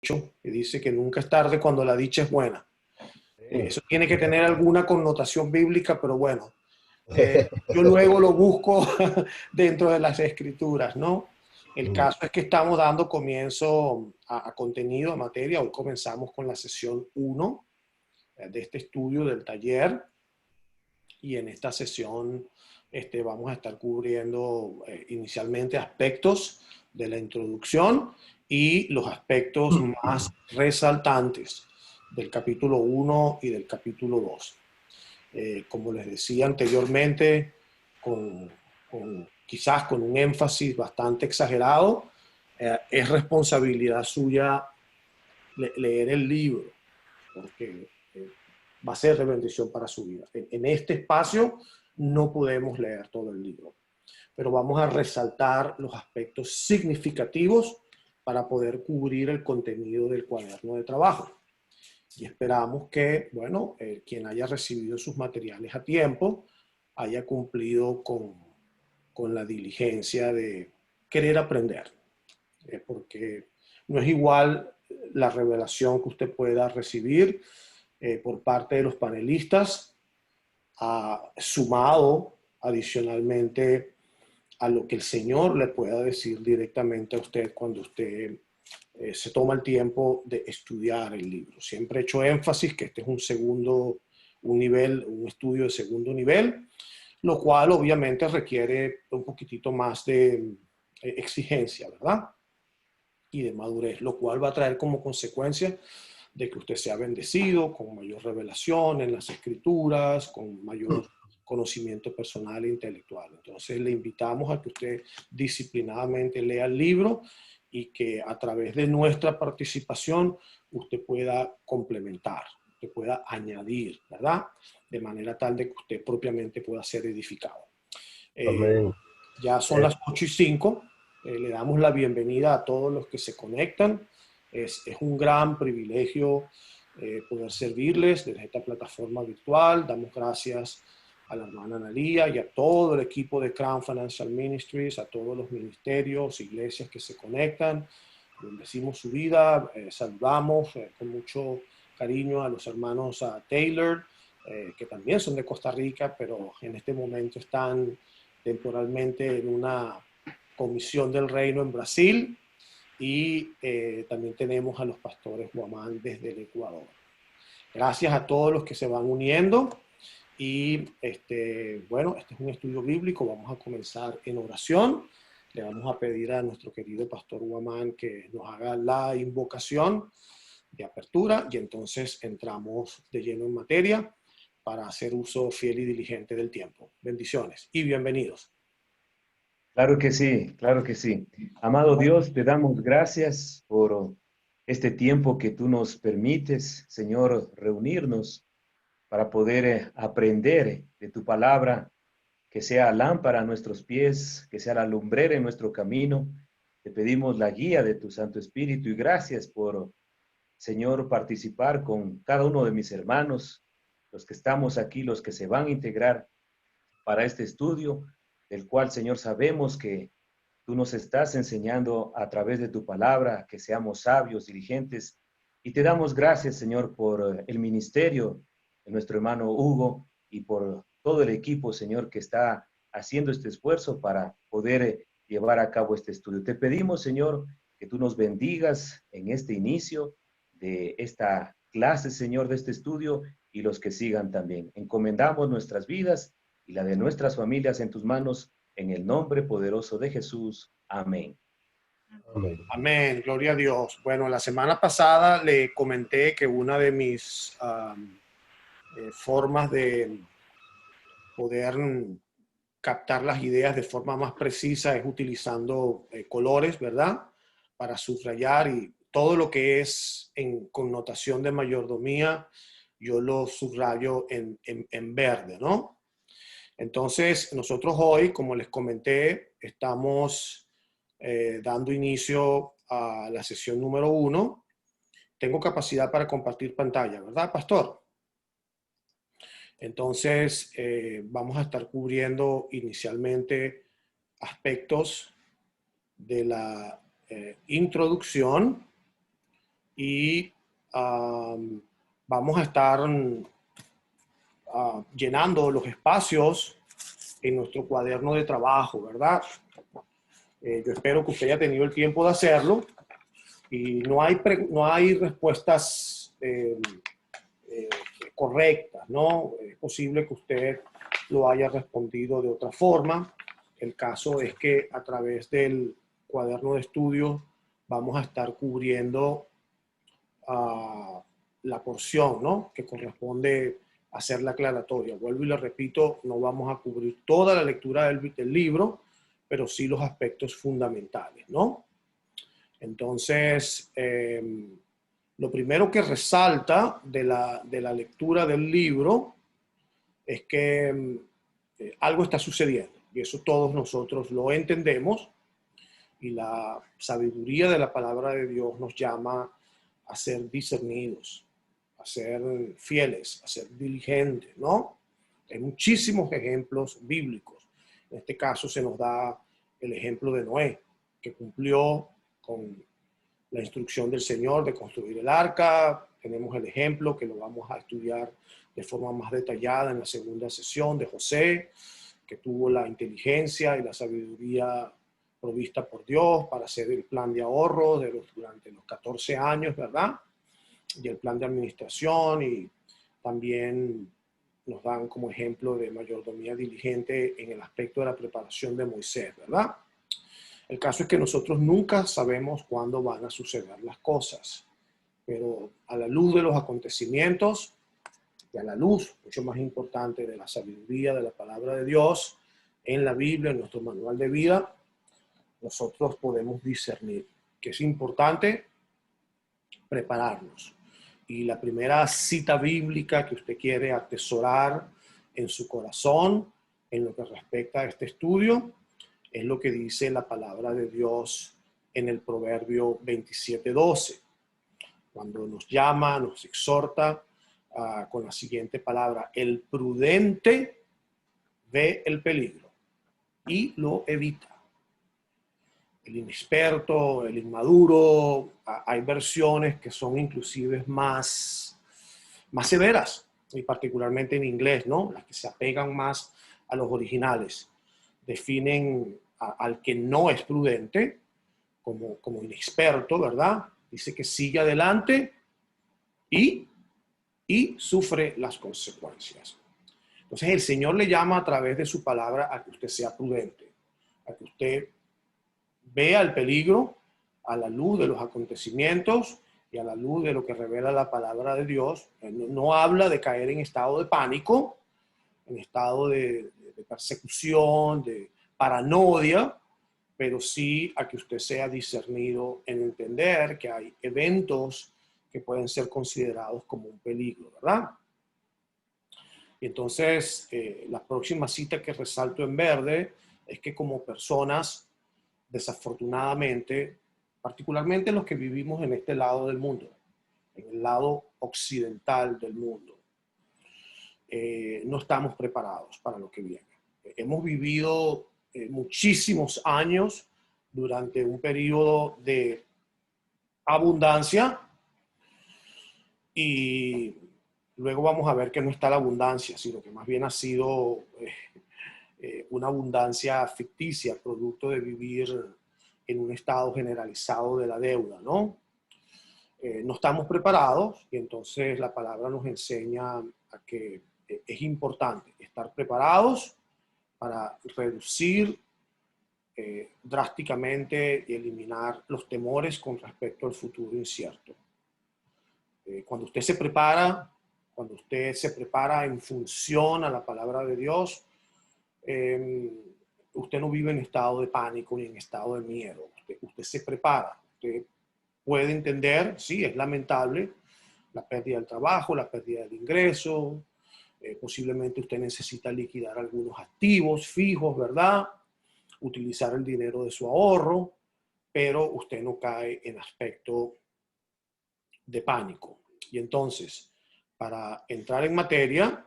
que dice que nunca es tarde cuando la dicha es buena. Eso tiene que tener alguna connotación bíblica, pero bueno, yo luego lo busco dentro de las escrituras, ¿no? El caso es que estamos dando comienzo a contenido, a materia. Hoy comenzamos con la sesión 1 de este estudio del taller, y en esta sesión vamos a estar cubriendo inicialmente aspectos de la introducción y los aspectos más resaltantes del capítulo 1 y del capítulo 2. Como les decía anteriormente, quizás con un énfasis bastante exagerado, es responsabilidad suya leer el libro, porque va a ser de bendición para su vida. En este espacio no podemos leer todo el libro, pero vamos a resaltar los aspectos significativos para poder cubrir el contenido del cuaderno de trabajo. Y esperamos que, bueno, quien haya recibido sus materiales a tiempo haya cumplido con la diligencia de querer aprender, porque no es igual la revelación que usted pueda recibir por parte de los panelistas, sumado adicionalmente a lo que el Señor le pueda decir directamente a usted cuando usted se toma el tiempo de estudiar el libro. Siempre he hecho énfasis que este es un estudio de segundo nivel, lo cual obviamente requiere un poquitito más de exigencia, ¿verdad? Y de madurez, lo cual va a traer como consecuencia de que usted sea bendecido, con mayor revelación en las escrituras, con mayor conocimiento personal e intelectual. Entonces le invitamos a que usted disciplinadamente lea el libro y que a través de nuestra participación usted pueda complementar, usted pueda añadir, ¿verdad? De manera tal de que usted propiamente pueda ser edificado. Ya son las 8:05. Le damos la bienvenida a todos los que se conectan. Es un gran privilegio poder servirles desde esta plataforma virtual. Damos gracias a la hermana Analía y a todo el equipo de Crown Financial Ministries, a todos los ministerios, iglesias que se conectan. Bendecimos su vida. Saludamos con mucho cariño a los hermanos Taylor, que también son de Costa Rica, pero en este momento están temporalmente en una comisión del reino en Brasil, y también tenemos a los pastores Guamán desde el Ecuador. Gracias a todos los que se van uniendo, y bueno, este es un estudio bíblico. Vamos a comenzar en oración. Le vamos a pedir a nuestro querido pastor Guamán que nos haga la invocación de apertura, y entonces entramos de lleno en materia para hacer uso fiel y diligente del tiempo. Bendiciones y bienvenidos. Claro que sí, claro que sí. Amado Dios, te damos gracias por este tiempo que tú nos permites, Señor, reunirnos para poder aprender de tu palabra, que sea lámpara a nuestros pies, que sea la lumbrera en nuestro camino. Te pedimos la guía de tu Santo Espíritu y gracias por, Señor, participar con cada uno de mis hermanos, los que estamos aquí, los que se van a integrar para este estudio, del cual, Señor, sabemos que tú nos estás enseñando a través de tu palabra, que seamos sabios, diligentes, y te damos gracias, Señor, por el ministerio de nuestro hermano Hugo y por todo el equipo, Señor, que está haciendo este esfuerzo para poder llevar a cabo este estudio. Te pedimos, Señor, que tú nos bendigas en este inicio de esta clase, Señor, de este estudio, y los que sigan también. Encomendamos nuestras vidas y la de nuestras familias en tus manos, en el nombre poderoso de Jesús. Amén. Amén. Amén, gloria a Dios. Bueno, la semana pasada le comenté que una de mis formas de poder captar las ideas de forma más precisa es utilizando colores, ¿verdad? Para subrayar, y todo lo que es en connotación de mayordomía, yo lo subrayo en verde, ¿no? Entonces, nosotros hoy, como les comenté, estamos dando inicio a la sesión número 1. Tengo capacidad para compartir pantalla, ¿verdad, pastor? Entonces, vamos a estar cubriendo inicialmente aspectos de la introducción, y vamos a estar llenando los espacios en nuestro cuaderno de trabajo, ¿verdad? Yo espero que usted haya tenido el tiempo de hacerlo y no hay respuestas correctas, ¿no? Es posible que usted lo haya respondido de otra forma. El caso es que a través del cuaderno de estudio vamos a estar cubriendo la porción, ¿no?, que corresponde hacer la aclaratoria. Vuelvo y le repito, no vamos a cubrir toda la lectura del libro, pero sí los aspectos fundamentales, ¿no? Entonces, lo primero que resalta de la lectura del libro es que algo está sucediendo, y eso todos nosotros lo entendemos, y la sabiduría de la palabra de Dios nos llama a ser discernidos, a ser fieles, a ser diligentes, ¿no? Hay muchísimos ejemplos bíblicos. En este caso se nos da el ejemplo de Noé, que cumplió con la instrucción del Señor de construir el arca. Tenemos el ejemplo que lo vamos a estudiar de forma más detallada en la segunda sesión de José, que tuvo la inteligencia y la sabiduría provista por Dios para hacer el plan de ahorro durante los 14 años, ¿verdad? Y el plan de administración, y también nos dan como ejemplo de mayordomía diligente en el aspecto de la preparación de Moisés, ¿verdad? El caso es que nosotros nunca sabemos cuándo van a suceder las cosas, pero a la luz de los acontecimientos y a la luz, mucho más importante, de la sabiduría de la palabra de Dios en la Biblia, en nuestro manual de vida, nosotros podemos discernir que es importante prepararnos. Y la primera cita bíblica que usted quiere atesorar en su corazón en lo que respecta a este estudio es lo que dice la palabra de Dios en el Proverbio 27:12, cuando nos llama, nos exhorta con la siguiente palabra: el prudente ve el peligro y lo evita. El inexperto, el inmaduro, hay versiones que son inclusive más severas, y particularmente en inglés, ¿no?, las que se apegan más a los originales. Definen al que no es prudente como inexperto, ¿verdad? Dice que sigue adelante y sufre las consecuencias. Entonces el Señor le llama a través de su palabra a que usted sea prudente, a que usted vea el peligro a la luz de los acontecimientos y a la luz de lo que revela la palabra de Dios. No habla de caer en estado de pánico, en estado de persecución, de paranoia, pero sí a que usted sea discernido en entender que hay eventos que pueden ser considerados como un peligro, ¿verdad? Y entonces, la próxima cita que resalto en verde es que como personas, desafortunadamente, particularmente los que vivimos en este lado del mundo, en el lado occidental del mundo, no estamos preparados para lo que viene. Hemos vivido muchísimos años durante un periodo de abundancia, y luego vamos a ver que no está la abundancia, sino que más bien ha sido una abundancia ficticia, producto de vivir en un estado generalizado de la deuda, ¿no? No estamos preparados, y entonces la palabra nos enseña a que es importante estar preparados para reducir drásticamente y eliminar los temores con respecto al futuro incierto. Cuando usted se prepara en función a la palabra de Dios, usted no vive en estado de pánico ni en estado de miedo. Usted se prepara. Usted puede entender, sí, es lamentable, la pérdida del trabajo, la pérdida del ingreso. Posiblemente usted necesita liquidar algunos activos fijos, ¿verdad? Utilizar el dinero de su ahorro, pero usted no cae en aspecto de pánico. Y entonces, para entrar en materia,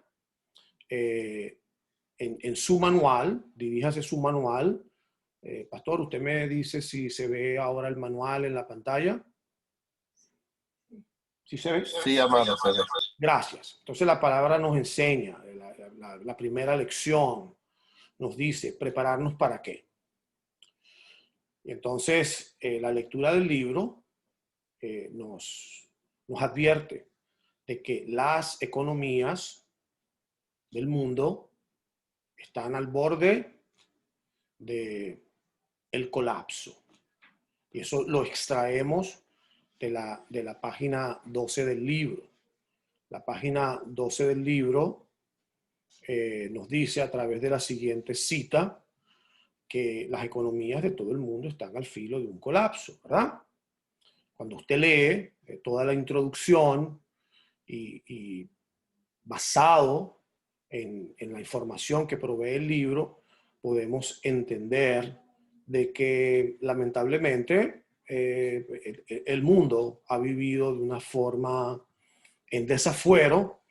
en su manual, diríjase su manual. Pastor, usted me dice si se ve ahora el manual en la pantalla. ¿Sí se ve? Sí, amado, se ve. Gracias. Entonces la palabra nos enseña, la primera lección nos dice, prepararnos para qué. Y entonces la lectura del libro nos advierte de que las economías del mundo están al borde del colapso. Y eso lo extraemos de la página 12 del libro. La página 12 del libro nos dice a través de la siguiente cita que las economías de todo el mundo están al filo de un colapso, ¿verdad? Cuando usted lee toda la introducción y basado en la información que provee el libro, podemos entender de que lamentablemente el mundo ha vivido de una forma en desafuero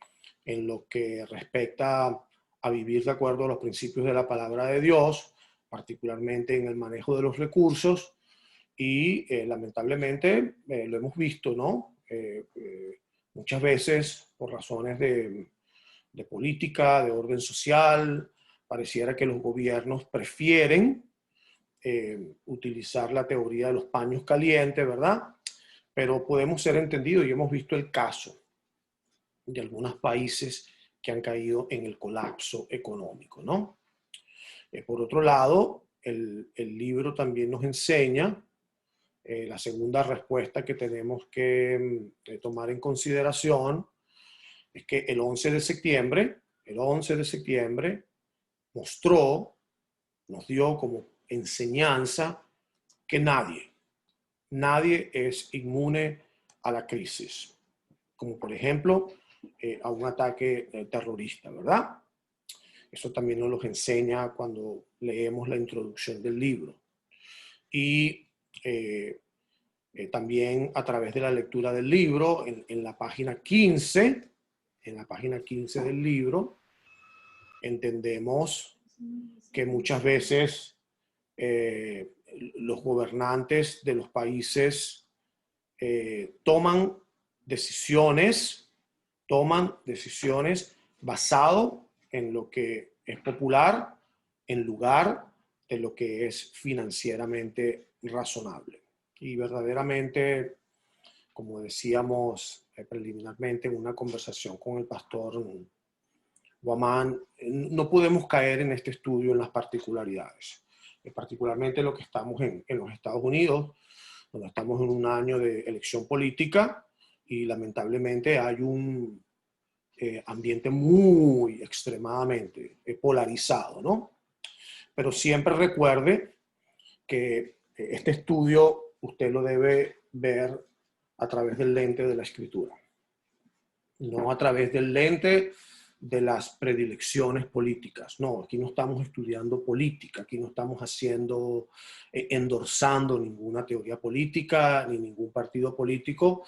en lo que respecta a vivir de acuerdo a los principios de la palabra de Dios, particularmente en el manejo de los recursos y lamentablemente lo hemos visto, ¿no? Muchas veces por razones de política, de orden social, pareciera que los gobiernos prefieren utilizar la teoría de los paños calientes, ¿verdad? Pero podemos ser entendidos y hemos visto el caso de algunos países que han caído en el colapso económico, ¿no? Por otro lado, el libro también nos enseña la segunda respuesta que tenemos que tomar en consideración es que el 11 de septiembre mostró, nos dio como enseñanza que nadie es inmune a la crisis, como por ejemplo a un ataque terrorista, ¿verdad? Eso también nos lo enseña cuando leemos la introducción del libro. Y también a través de la lectura del libro, en la página 15, del libro, entendemos que muchas veces los gobernantes de los países toman decisiones basado en lo que es popular en lugar de lo que es financieramente razonable. Y verdaderamente, como decíamos preliminarmente en una conversación con el pastor Guamán, no podemos caer en este estudio en las particularidades. Particularmente lo que estamos en los Estados Unidos, donde estamos en un año de elección política y lamentablemente hay un ambiente muy extremadamente polarizado, ¿no? Pero siempre recuerde que este estudio usted lo debe ver a través del lente de la escritura, no a través del lente de las predilecciones políticas. No, aquí no estamos estudiando política, aquí no estamos endorsando ninguna teoría política ni ningún partido político.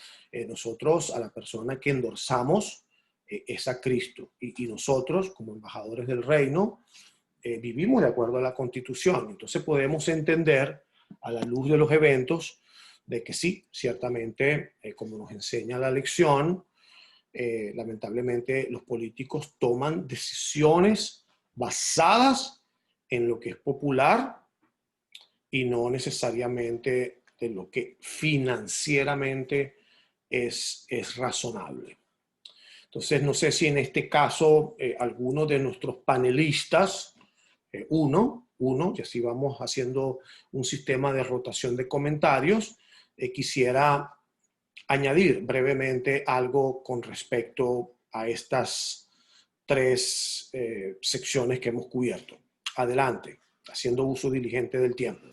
Nosotros a la persona que endorsamos es a Cristo y nosotros como embajadores del reino vivimos de acuerdo a la Constitución. Entonces podemos entender a la luz de los eventos de que sí, ciertamente, como nos enseña la lección, lamentablemente los políticos toman decisiones basadas en lo que es popular y no necesariamente de lo que financieramente es razonable. Entonces, no sé si en este caso alguno de nuestros panelistas, uno, y así vamos haciendo un sistema de rotación de comentarios, quisiera añadir brevemente algo con respecto a estas tres secciones que hemos cubierto. Adelante, haciendo uso diligente del tiempo.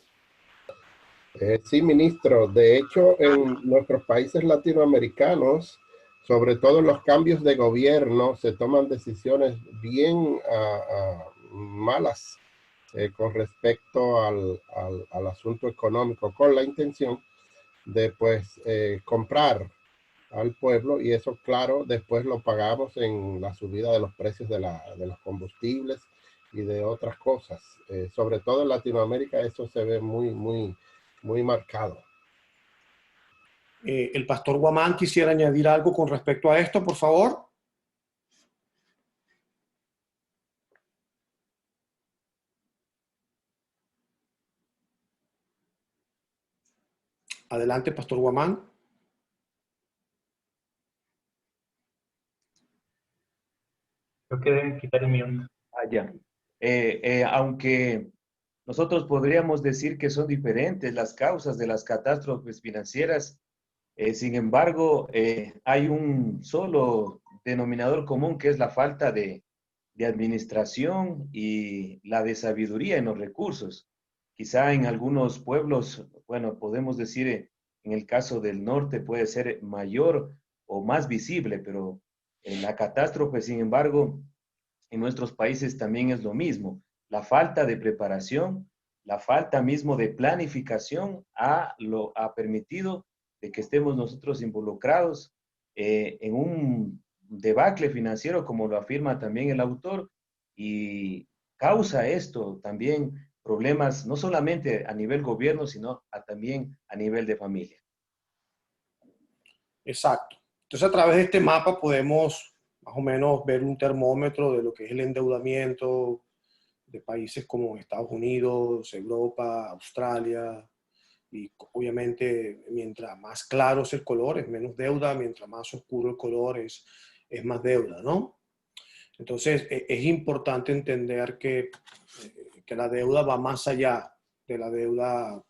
Sí, ministro. De hecho, en nuestros países latinoamericanos, sobre todo en los cambios de gobierno, se toman decisiones bien malas con respecto al asunto económico, con la intención de pues comprar al pueblo, y eso, claro, después lo pagamos en la subida de los precios de los combustibles y de otras cosas. Sobre todo en Latinoamérica eso se ve muy marcado. El pastor Guamán quisiera añadir algo con respecto a esto, por favor. Adelante, pastor Guamán. Creo que deben quitar el mío. Ya. Aunque nosotros podríamos decir que son diferentes las causas de las catástrofes financieras, sin embargo, hay un solo denominador común que es la falta de administración y la de sabiduría en los recursos. Quizá en algunos pueblos, bueno, podemos decir en el caso del norte puede ser mayor o más visible, pero en la catástrofe, sin embargo, en nuestros países también es lo mismo. La falta de preparación, la falta mismo de planificación ha permitido de que estemos nosotros involucrados en un debacle financiero, como lo afirma también el autor, y causa esto también problemas no solamente a nivel gobierno, sino también a nivel de familia. Exacto. Entonces, a través de este mapa podemos más o menos ver un termómetro de lo que es el endeudamiento de países como Estados Unidos, Europa, Australia, y obviamente mientras más claro es el color es menos deuda, mientras más oscuro el color es más deuda, ¿no? Entonces, es importante entender que la deuda va más allá de la deuda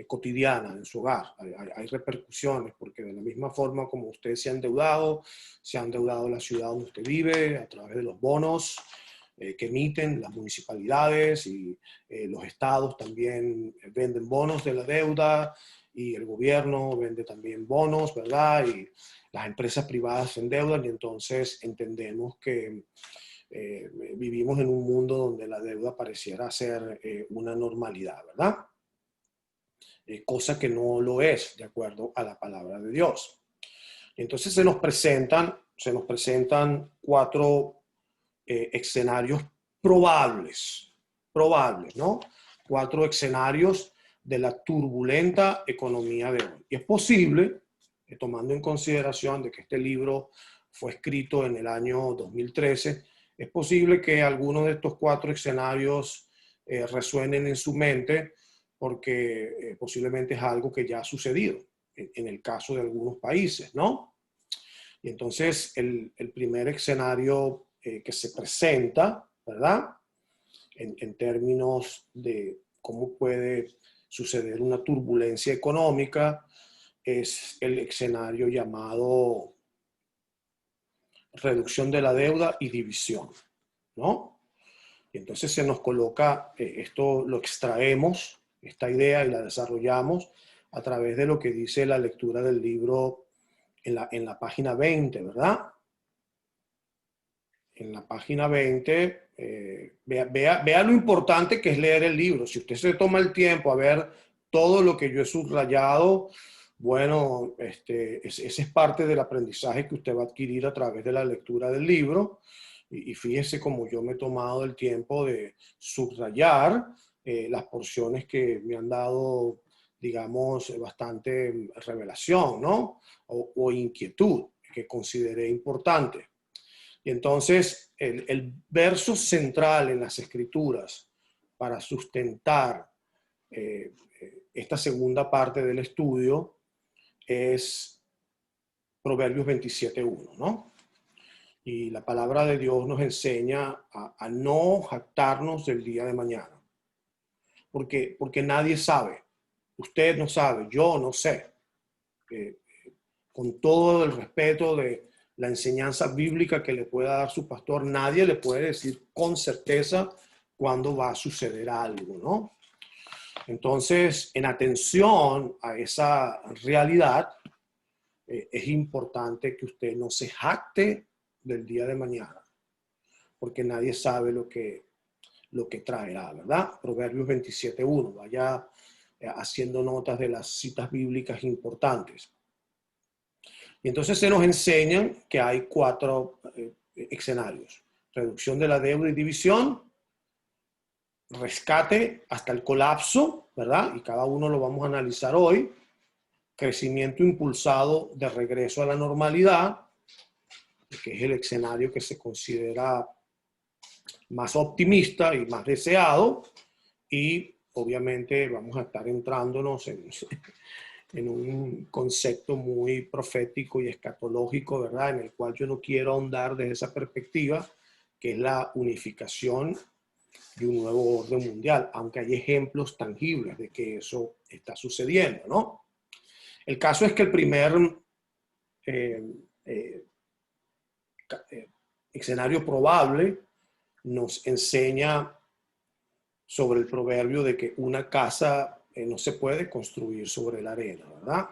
cotidiana en su hogar. Hay repercusiones, porque de la misma forma como usted se ha endeudado la ciudad donde usted vive a través de los bonos que emiten las municipalidades y los estados también venden bonos de la deuda y el gobierno vende también bonos, ¿verdad? Y las empresas privadas se endeudan y entonces entendemos que vivimos en un mundo donde la deuda pareciera ser una normalidad, ¿verdad? Cosa que no lo es, de acuerdo a la palabra de Dios. Entonces se nos presentan cuatro escenarios probables, ¿no? Cuatro escenarios de la turbulenta economía de hoy. Y es posible, tomando en consideración de que este libro fue escrito en el año 2013, es posible que algunos de estos cuatro escenarios resuenen en su mente porque posiblemente es algo que ya ha sucedido en el caso de algunos países, ¿no? Y entonces el primer escenario que se presenta, ¿verdad? En términos de cómo puede suceder una turbulencia económica, es el escenario llamado reducción de la deuda y división, ¿no? Y entonces se nos coloca, esto lo extraemos, esta idea, y la desarrollamos a través de lo que dice la lectura del libro en la página 20, ¿verdad? En la página 20, vea lo importante que es leer el libro. Si usted se toma el tiempo a ver todo lo que yo he subrayado, bueno, ese es parte del aprendizaje que usted va a adquirir a través de la lectura del libro. Y fíjese cómo yo me he tomado el tiempo de subrayar las porciones que me han dado, digamos, bastante revelación, ¿no? O inquietud que consideré importante. Y entonces el verso central en las escrituras para sustentar esta segunda parte del estudio es Proverbios 27:1, ¿no? Y la palabra de Dios nos enseña a no jactarnos del día de mañana. Porque nadie sabe. Usted no sabe, yo no sé. Con todo el respeto de la enseñanza bíblica que le pueda dar su pastor, nadie le puede decir con certeza cuándo va a suceder algo, ¿no? Entonces, en atención a esa realidad, es importante que usted no se jacte del día de mañana, porque nadie sabe lo que traerá, ¿verdad? Proverbios 27:1, vaya haciendo notas de las citas bíblicas importantes. Y entonces se nos enseñan que hay cuatro escenarios: reducción de la deuda y división, rescate hasta el colapso, ¿verdad? Y cada uno lo vamos a analizar hoy. crecimiento impulsado de regreso a la normalidad, que es el escenario que se considera más optimista y más deseado, y obviamente vamos a estar entrándonos en un concepto muy profético y escatológico, ¿verdad? En el cual yo no quiero ahondar desde esa perspectiva, que es la unificación de un nuevo orden mundial, aunque hay ejemplos tangibles de que eso está sucediendo, ¿no? El caso es que el primer escenario probable nos enseña sobre el proverbio de que una casa no se puede construir sobre la arena, ¿verdad?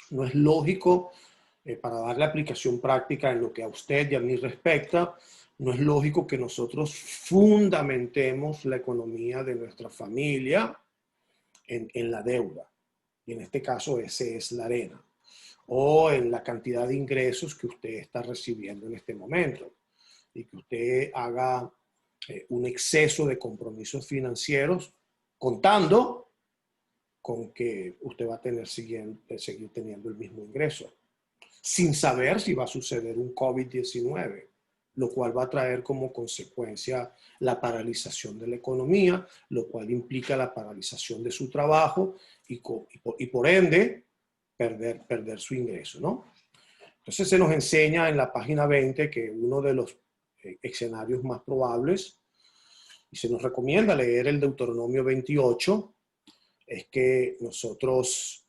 No es lógico, para darle aplicación práctica en lo que a usted y a mí respecta, no es lógico que nosotros fundamentemos la economía de nuestra familia en la deuda. Y en este caso ese es la arena. O en la cantidad de ingresos que usted está recibiendo en este momento. Y que usted haga un exceso de compromisos financieros contando con que usted va a tener seguir teniendo el mismo ingreso, sin saber si va a suceder un COVID-19, lo cual va a traer como consecuencia la paralización de la economía, lo cual implica la paralización de su trabajo y por ende perder su ingreso, ¿no? Entonces se nos enseña en la página 20 que uno de los escenarios más probables, y se nos recomienda leer el Deuteronomio 28, es que nosotros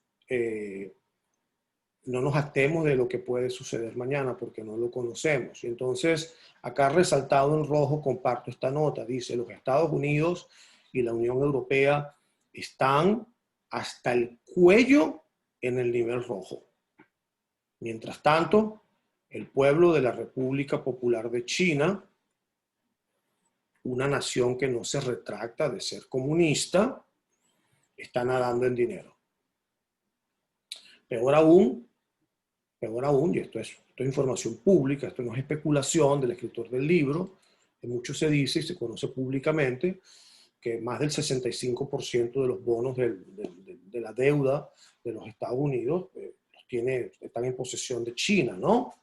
no nos jactemos de lo que puede suceder mañana porque no lo conocemos. Y entonces, acá resaltado en rojo, comparto esta nota. Dice, los Estados Unidos y la Unión Europea están hasta el cuello en el nivel rojo. Mientras tanto, el pueblo de la República Popular de China, una nación que no se retracta de ser comunista, está nadando en dinero. Peor aún, y esto es información pública, esto no es especulación del escritor del libro, que mucho se dice y se conoce públicamente, que más del 65% de los bonos de la deuda de los Estados Unidos están en posesión de China, ¿no?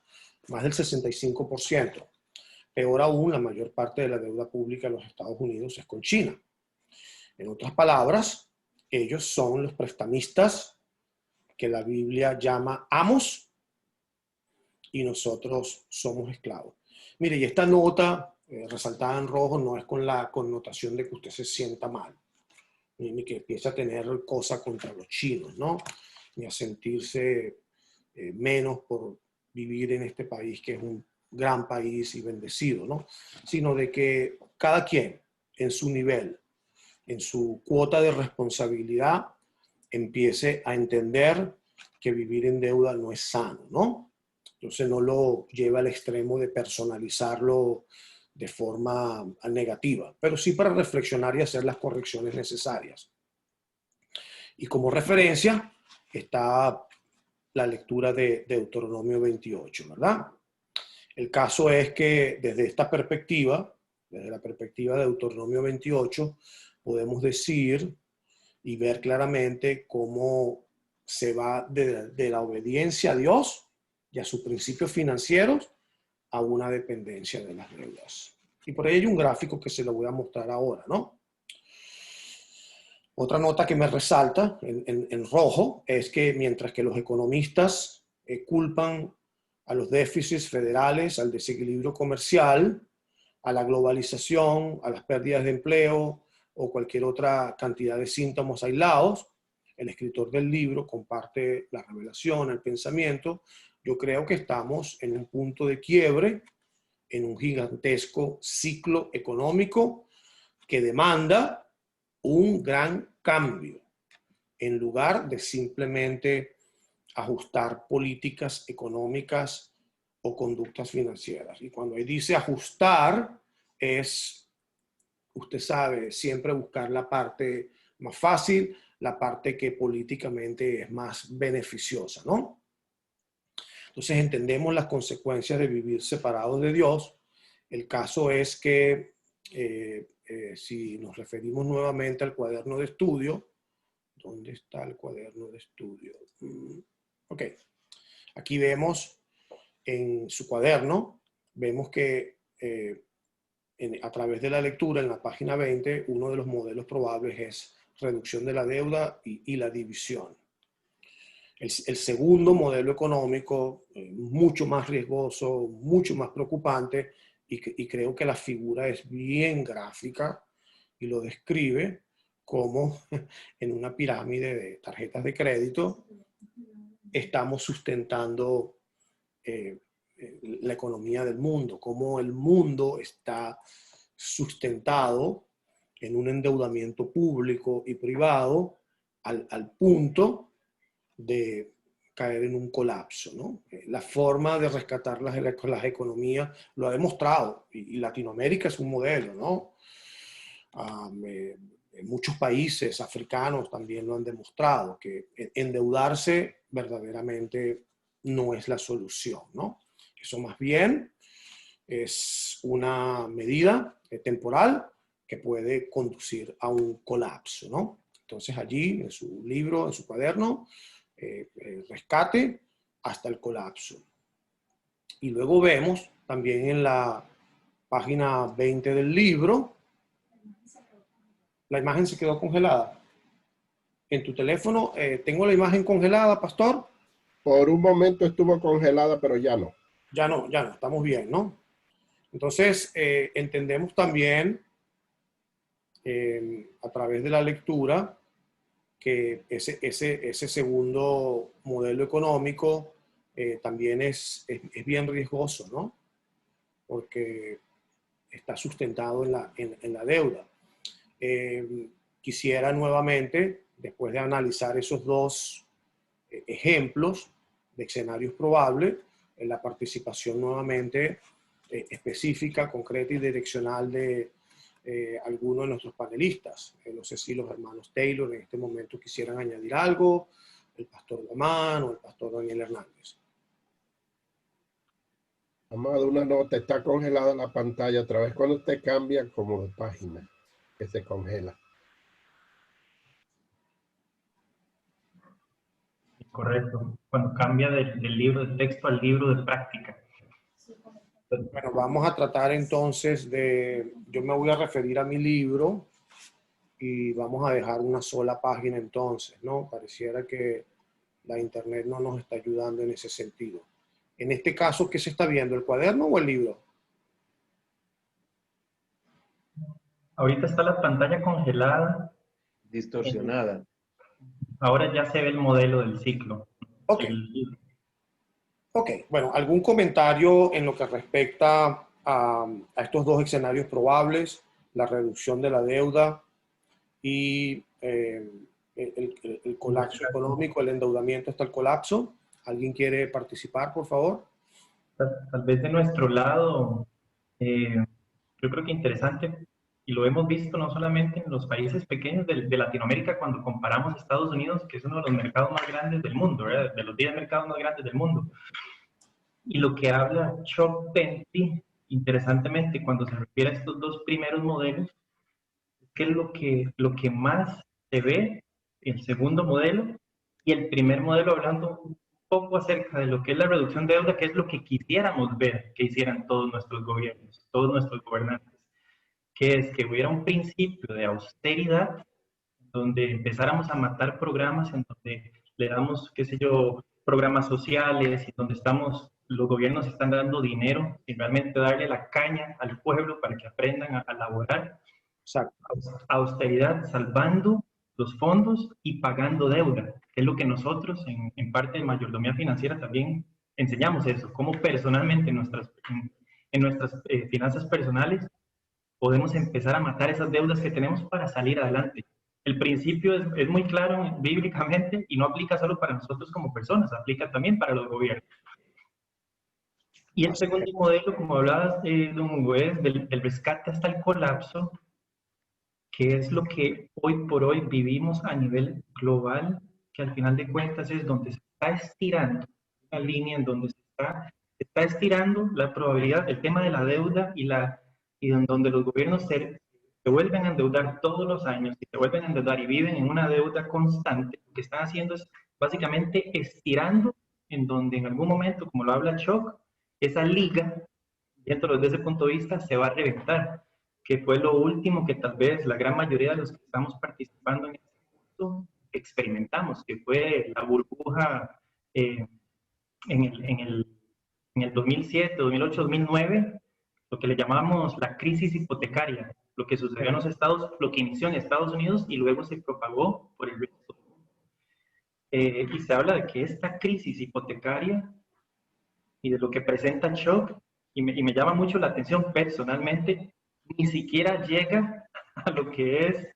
Más del 65%. Peor aún, la mayor parte de la deuda pública de los Estados Unidos es con China. En otras palabras, ellos son los prestamistas que la Biblia llama amos y nosotros somos esclavos. Mire, y esta nota resaltada en rojo no es con la connotación de que usted se sienta mal, ni que empiece a tener cosas contra los chinos, ¿no? Ni a sentirse menos por vivir en este país que es un gran país y bendecido, ¿no? Sino de que cada quien en su nivel, en su cuota de responsabilidad, empiece a entender que vivir en deuda no es sano, ¿no? Entonces no lo lleva al extremo de personalizarlo de forma negativa, pero sí para reflexionar y hacer las correcciones necesarias. Y como referencia está la lectura de Deuteronomio 28, ¿verdad? El caso es que desde esta perspectiva, desde la perspectiva de Deuteronomio 28, podemos decir y ver claramente cómo se va de la obediencia a Dios y a sus principios financieros a una dependencia de las deudas. Y por ahí hay un gráfico que se lo voy a mostrar ahora, ¿no? Otra nota que me resalta en rojo es que mientras que los economistas culpan a los déficits federales, al desequilibrio comercial, a la globalización, a las pérdidas de empleo o cualquier otra cantidad de síntomas aislados, el escritor del libro comparte la revelación, el pensamiento. Yo creo que estamos en un punto de quiebre, en un gigantesco ciclo económico que demanda un gran cambio, en lugar de simplemente ajustar políticas económicas o conductas financieras. Y cuando ahí dice ajustar, es, usted sabe, siempre buscar la parte más fácil, la parte que políticamente es más beneficiosa, ¿no? Entonces entendemos las consecuencias de vivir separados de Dios. El caso es que si nos referimos nuevamente al cuaderno de estudio, ¿Dónde está el cuaderno de estudio? Ok. Aquí vemos en su cuaderno, vemos que a través de la lectura en la página 20, uno de los modelos probables es reducción de la deuda y la división. El segundo modelo económico, mucho más riesgoso, mucho más preocupante, y creo que la figura es bien gráfica y lo describe como en una pirámide de tarjetas de crédito estamos sustentando la economía del mundo, cómo el mundo está sustentado en un endeudamiento público y privado al punto de caer en un colapso, ¿no? La forma de rescatar las economías lo ha demostrado, y Latinoamérica es un modelo, ¿no? Muchos países africanos también lo han demostrado, que endeudarse verdaderamente no es la solución, ¿no? Eso más bien es una medida temporal que puede conducir a un colapso, ¿no? Entonces allí, en su libro, en su cuaderno, rescate hasta el colapso. Y luego vemos también en la página 20 del libro, la imagen se quedó congelada. En tu teléfono, ¿tengo la imagen congelada, pastor? Por un momento estuvo congelada, pero ya no. Ya no, estamos bien, ¿no? Entonces, entendemos también a través de la lectura que ese segundo modelo económico también es bien riesgoso, ¿no? Porque está sustentado en la deuda. Quisiera nuevamente, después de analizar esos dos ejemplos de escenarios probables, en la participación nuevamente específica, concreta y direccional de algunos de nuestros panelistas. No sé si los hermanos Taylor en este momento quisieran añadir algo, el pastor Guamán o el pastor Daniel Hernández. Amado, una nota, está congelada la pantalla otra vez cuando usted cambia como de página, que se congela. Correcto. Cuando cambia del libro de texto al libro de práctica. Bueno, vamos a tratar entonces yo me voy a referir a mi libro y vamos a dejar una sola página entonces, ¿no? Pareciera que la internet no nos está ayudando en ese sentido. En este caso, ¿qué se está viendo? ¿El cuaderno o el libro? Ahorita está la pantalla congelada. Distorsionada. Ahora ya se ve el modelo del ciclo. Ok. Ok, bueno, ¿algún comentario en lo que respecta a estos dos escenarios probables, la reducción de la deuda y el colapso económico, el endeudamiento hasta el colapso? ¿Alguien quiere participar, por favor? Tal vez de nuestro lado, yo creo que interesante, y lo hemos visto no solamente en los países pequeños de Latinoamérica, cuando comparamos a Estados Unidos, que es uno de los mercados más grandes del mundo, ¿verdad? De los 10 mercados más grandes del mundo. Y lo que habla Chuck Bentley, interesantemente, cuando se refiere a estos dos primeros modelos, ¿qué es lo que más se ve? El segundo modelo y el primer modelo, hablando un poco acerca de lo que es la reducción de deuda, que es lo que quisiéramos ver que hicieran todos nuestros gobiernos, todos nuestros gobernantes, que es que hubiera un principio de austeridad donde empezáramos a matar programas en donde le damos, qué sé yo, programas sociales y donde los gobiernos están dando dinero y realmente darle la caña al pueblo para que aprendan a laborar. Exacto. Austeridad, salvando los fondos y pagando deuda, que es lo que nosotros en parte de mayordomía financiera también enseñamos eso, cómo personalmente en nuestras finanzas personales podemos empezar a matar esas deudas que tenemos para salir adelante. El principio es muy claro bíblicamente y no aplica solo para nosotros como personas, aplica también para los gobiernos. Y el segundo modelo, como hablabas, don Hugo, es del rescate hasta el colapso, que es lo que hoy por hoy vivimos a nivel global, que al final de cuentas es donde se está estirando una línea en donde se está estirando la probabilidad, el tema de la deuda y en donde los gobiernos se vuelven a endeudar todos los años y se vuelven a endeudar y viven en una deuda constante, lo que están haciendo es básicamente estirando en donde en algún momento, como lo habla Chuck, esa liga, viéndolo desde ese punto de vista, se va a reventar, que fue lo último que tal vez la gran mayoría de los que estamos participando en este curso experimentamos, que fue la burbuja en el 2007, 2008, 2009, lo que le llamamos la crisis hipotecaria, lo que sucedió en los Estados, lo que inició en Estados Unidos y luego se propagó por el resto. Y se habla de que esta crisis hipotecaria y de lo que presenta Chuck, y me llama mucho la atención personalmente, ni siquiera llega a lo que es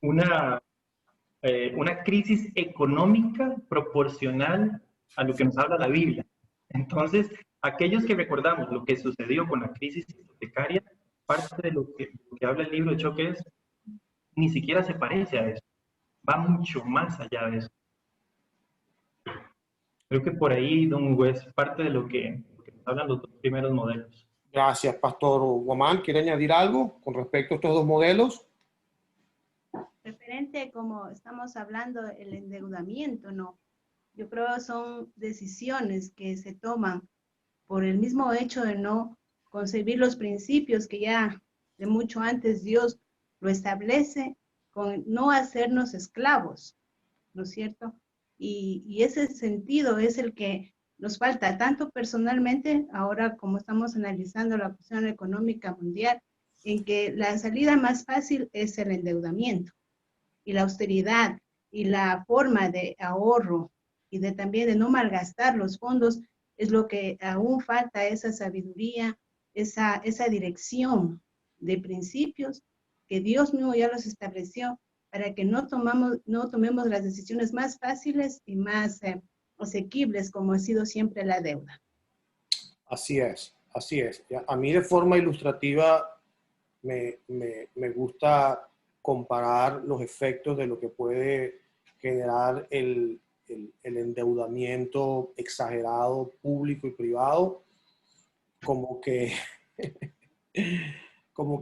una crisis económica proporcional a lo que nos habla la Biblia. Entonces, aquellos que recordamos lo que sucedió con la crisis hipotecaria, parte de lo que habla el libro de Chuck es, ni siquiera se parece a eso, va mucho más allá de eso. Creo que por ahí, don Hugo, es parte de lo que nos hablan los dos primeros modelos. Gracias, Pastor Guamán. ¿Quiere añadir algo con respecto a estos dos modelos? Referente, como estamos hablando, el endeudamiento, ¿no? Yo creo que son decisiones que se toman por el mismo hecho de no concebir los principios que ya de mucho antes Dios lo establece, con no hacernos esclavos, ¿no es cierto? Y ese sentido es el que nos falta, tanto personalmente, ahora como estamos analizando la cuestión económica mundial, en que la salida más fácil es el endeudamiento. Y la austeridad y la forma de ahorro y de también de no malgastar los fondos es lo que aún falta, esa sabiduría, esa dirección de principios que Dios mismo ya los estableció para que no tomemos las decisiones más fáciles y más asequibles como ha sido siempre la deuda. Así es, así es. A mí de forma ilustrativa me gusta comparar los efectos de lo que puede generar el endeudamiento exagerado público y privado, como que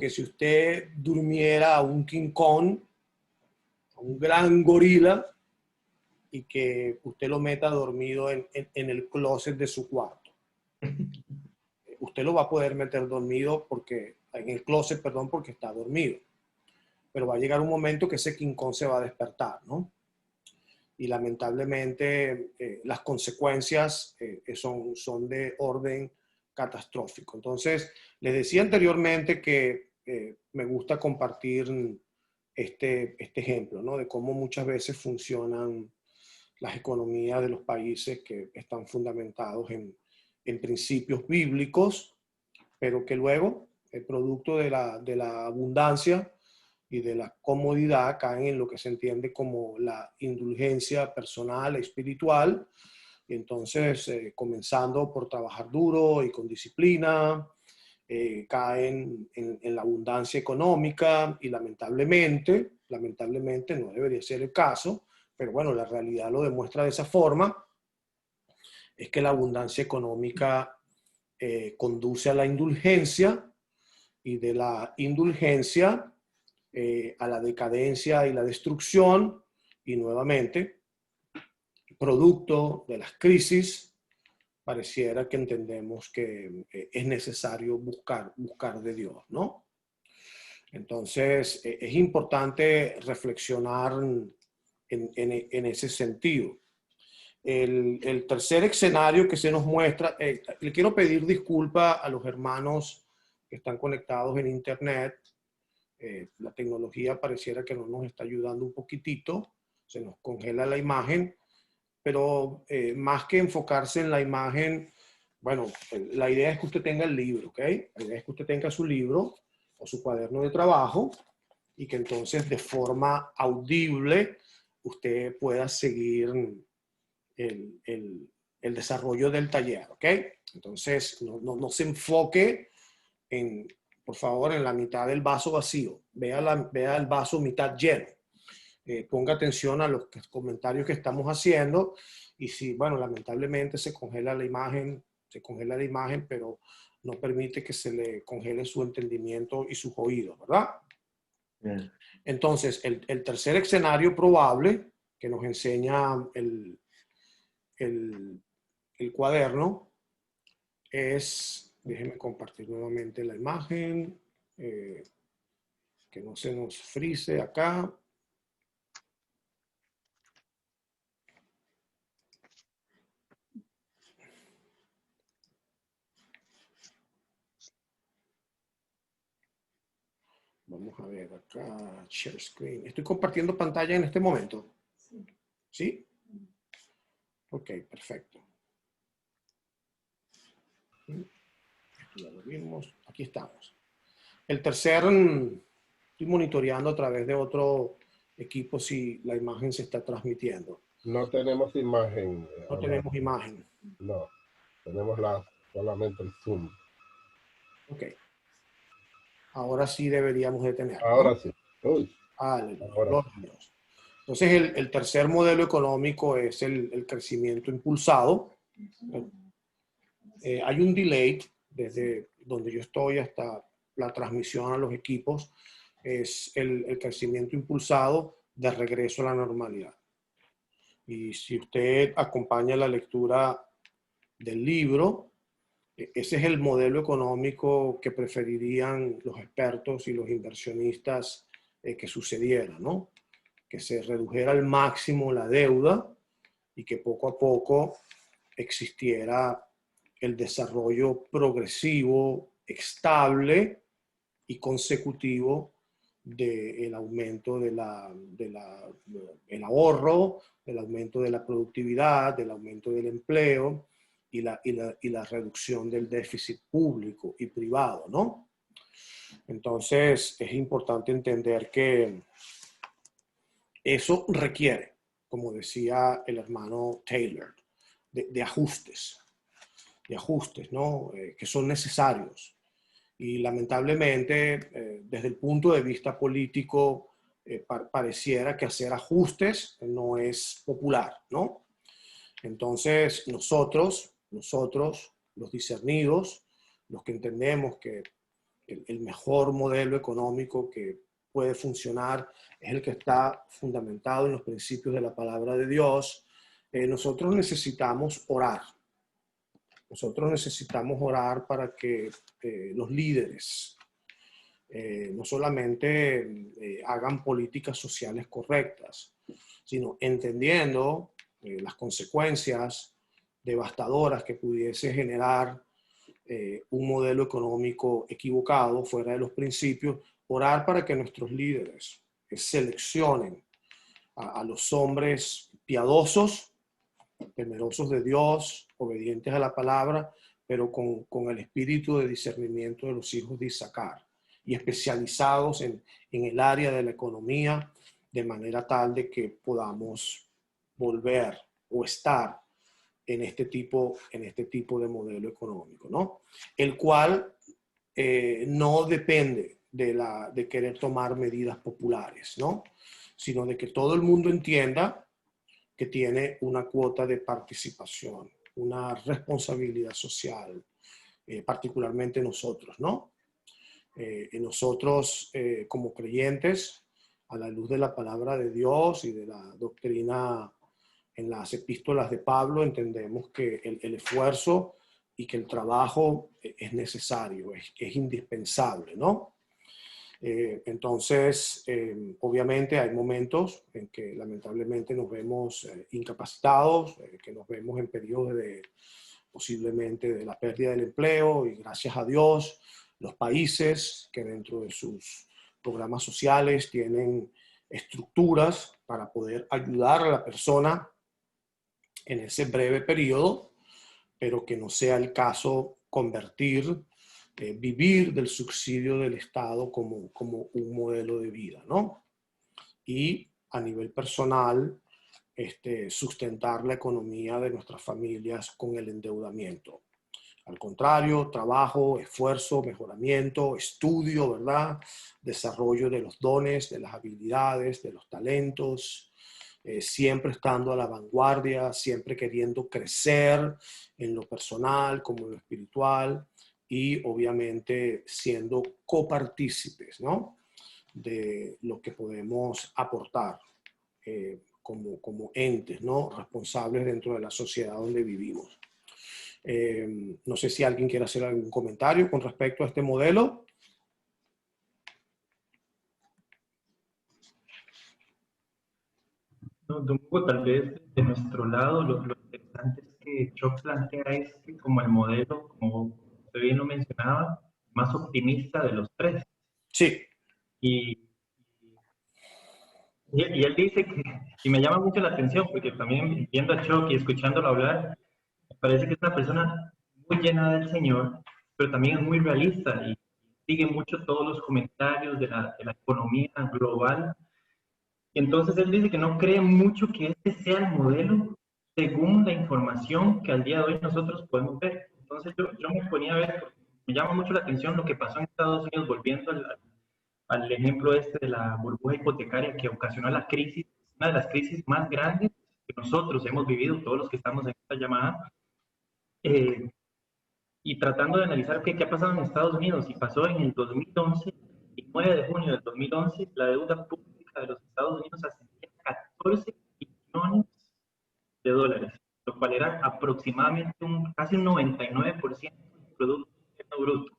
si usted durmiera a un King Kong, a un gran gorila, y que usted lo meta dormido en el closet de su cuarto. Usted lo va a poder meter dormido en el closet, perdón, porque está dormido. Pero va a llegar un momento que ese King Kong se va a despertar, ¿no? Y lamentablemente las consecuencias son de orden catastrófico. Entonces, les decía anteriormente que me gusta compartir este ejemplo, ¿no? De cómo muchas veces funcionan las economías de los países que están fundamentados en principios bíblicos, pero que luego, el producto de la abundancia y de la comodidad, caen en lo que se entiende como la indulgencia personal, espiritual, y entonces comenzando por trabajar duro y con disciplina, caen en la abundancia económica y lamentablemente no debería ser el caso, pero bueno, la realidad lo demuestra de esa forma, es que la abundancia económica conduce a la indulgencia y de la indulgencia a la decadencia y la destrucción, y nuevamente, producto de las crisis, pareciera que entendemos que es necesario buscar de Dios, ¿no? Entonces, es importante reflexionar en ese sentido. El tercer escenario que se nos muestra, le quiero pedir disculpas a los hermanos que están conectados en internet. La tecnología pareciera que no nos está ayudando un poquitito, se nos congela la imagen, pero más que enfocarse en la imagen, bueno, la idea es que usted tenga el libro, ¿ok? La idea es que usted tenga su libro o su cuaderno de trabajo y que entonces de forma audible usted pueda seguir el desarrollo del taller, ¿ok? Entonces no se enfoque por favor, en la mitad del vaso vacío. Vea el vaso mitad lleno. Ponga atención a los comentarios que estamos haciendo. Y si, bueno, lamentablemente se congela la imagen, pero no permite que se le congele su entendimiento y sus oídos, ¿verdad? Entonces, el tercer escenario probable que nos enseña el cuaderno es, déjenme compartir nuevamente la imagen, que no se nos frise acá. Vamos a ver acá, share screen. Estoy compartiendo pantalla en este momento. Sí. ¿Sí? Ok, perfecto. Ya lo vimos. Aquí estamos. El tercer, estoy monitoreando a través de otro equipo si la imagen se está transmitiendo. No tenemos imagen. No tenemos imagen. No, tenemos solamente el Zoom. Ok. Ahora sí deberíamos de tenerlo, Ahora ¿no? sí. Uy, Aleluya. ahora sí. Entonces, el tercer modelo económico es el crecimiento impulsado. Hay un delay desde donde yo estoy hasta la transmisión a los equipos. Es el crecimiento impulsado de regreso a la normalidad. Y si usted acompaña la lectura del libro, ese es el modelo económico que preferirían los expertos y los inversionistas que sucediera, ¿no? Que se redujera al máximo la deuda y que poco a poco existiera el desarrollo progresivo, estable y consecutivo del aumento del ahorro, del aumento de la productividad, del aumento del empleo y la reducción del déficit público y privado, ¿no? Entonces, es importante entender que eso requiere, como decía el hermano Taylor, de ajustes, ¿no? Que son necesarios. Y lamentablemente, desde el punto de vista político, pareciera que hacer ajustes no es popular, ¿no? Entonces, nosotros, los discernidos, los que entendemos que el mejor modelo económico que puede funcionar es el que está fundamentado en los principios de la palabra de Dios, nosotros necesitamos orar. Nosotros necesitamos orar para que los líderes no solamente hagan políticas sociales correctas, sino entendiendo las consecuencias devastadoras que pudiese generar un modelo económico equivocado, fuera de los principios, orar para que nuestros líderes seleccionen a los hombres piadosos, temerosos de Dios, obedientes a la palabra, pero con el espíritu de discernimiento de los hijos de Isaacar y especializados en el área de la economía, de manera tal de que podamos volver o estar en este tipo de modelo económico, ¿no? El cual no depende de querer tomar medidas populares, ¿no? Sino de que todo el mundo entienda que tiene una cuota de participación, una responsabilidad social, particularmente nosotros, ¿no? Nosotros, como creyentes, a la luz de la palabra de Dios y de la doctrina en las epístolas de Pablo, entendemos que el esfuerzo y que el trabajo es necesario, es indispensable, ¿no? Entonces, obviamente hay momentos en que lamentablemente nos vemos incapacitados, que nos vemos en periodos posiblemente de la pérdida del empleo, y gracias a Dios, los países que dentro de sus programas sociales tienen estructuras para poder ayudar a la persona en ese breve periodo, pero que no sea el caso convertir vivir del subsidio del Estado como un modelo de vida, ¿no? Y a nivel personal, sustentar la economía de nuestras familias con el endeudamiento. Al contrario, trabajo, esfuerzo, mejoramiento, estudio, ¿verdad? Desarrollo de los dones, de las habilidades, de los talentos, siempre estando a la vanguardia, siempre queriendo crecer en lo personal como en lo espiritual, y obviamente siendo copartícipes, ¿no? de lo que podemos aportar como entes, ¿no? Responsables dentro de la sociedad donde vivimos. No sé si alguien quiere hacer algún comentario con respecto a este modelo. No, Don Hugo, tal vez de nuestro lado lo interesante es que Chuck plantea este como el modelo, como usted bien lo mencionaba, más optimista de los tres. Sí. Y él dice que, y me llama mucho la atención, porque también viendo a Chuck y escuchándolo hablar, me parece que es una persona muy llena del Señor, pero también es muy realista y sigue mucho todos los comentarios de la economía global. Y entonces él dice que no cree mucho que este sea el modelo según la información que al día de hoy nosotros podemos ver. Entonces yo me ponía a ver, me llama mucho la atención lo que pasó en Estados Unidos, volviendo al ejemplo este de la burbuja hipotecaria que ocasionó la crisis, una de las crisis más grandes que nosotros hemos vivido, todos los que estamos en esta llamada, y tratando de analizar qué ha pasado en Estados Unidos. Y pasó en el 2011, el 9 de junio del 2011, la deuda pública de los Estados Unidos ascendía a 14 billones de dólares, lo cual era aproximadamente casi un 99% del Producto Interno Bruto.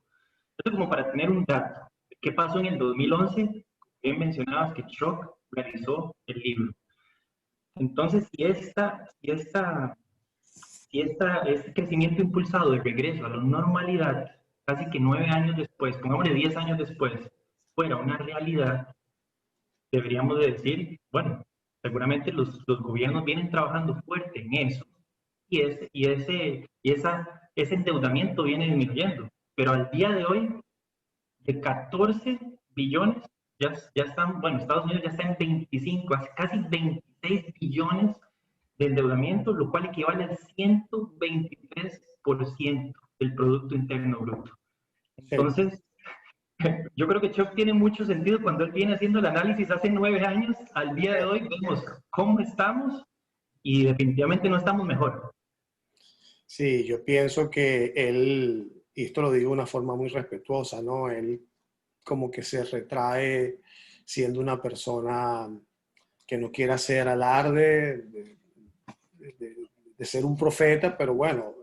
Entonces, como para tener un dato, ¿qué pasó en el 2011? Bien mencionabas que Schock realizó el libro. Entonces, este crecimiento impulsado de regreso a la normalidad, casi que 9 años después, pongámosle 10 años después, fuera una realidad, deberíamos de decir, bueno, seguramente los gobiernos vienen trabajando fuerte en eso ese endeudamiento viene disminuyendo. Pero al día de hoy, de 14 billones, ya están, bueno, Estados Unidos ya está en 25, casi 26 billones de endeudamiento, lo cual equivale al 123% del Producto Interno Bruto. Entonces, yo creo que Chuck tiene mucho sentido cuando él viene haciendo el análisis hace 9 años, al día de hoy vemos cómo estamos y definitivamente no estamos mejor. Sí, yo pienso que él, y esto lo digo de una forma muy respetuosa, ¿no? Él como que se retrae siendo una persona que no quiere hacer alarde de ser un profeta, pero bueno,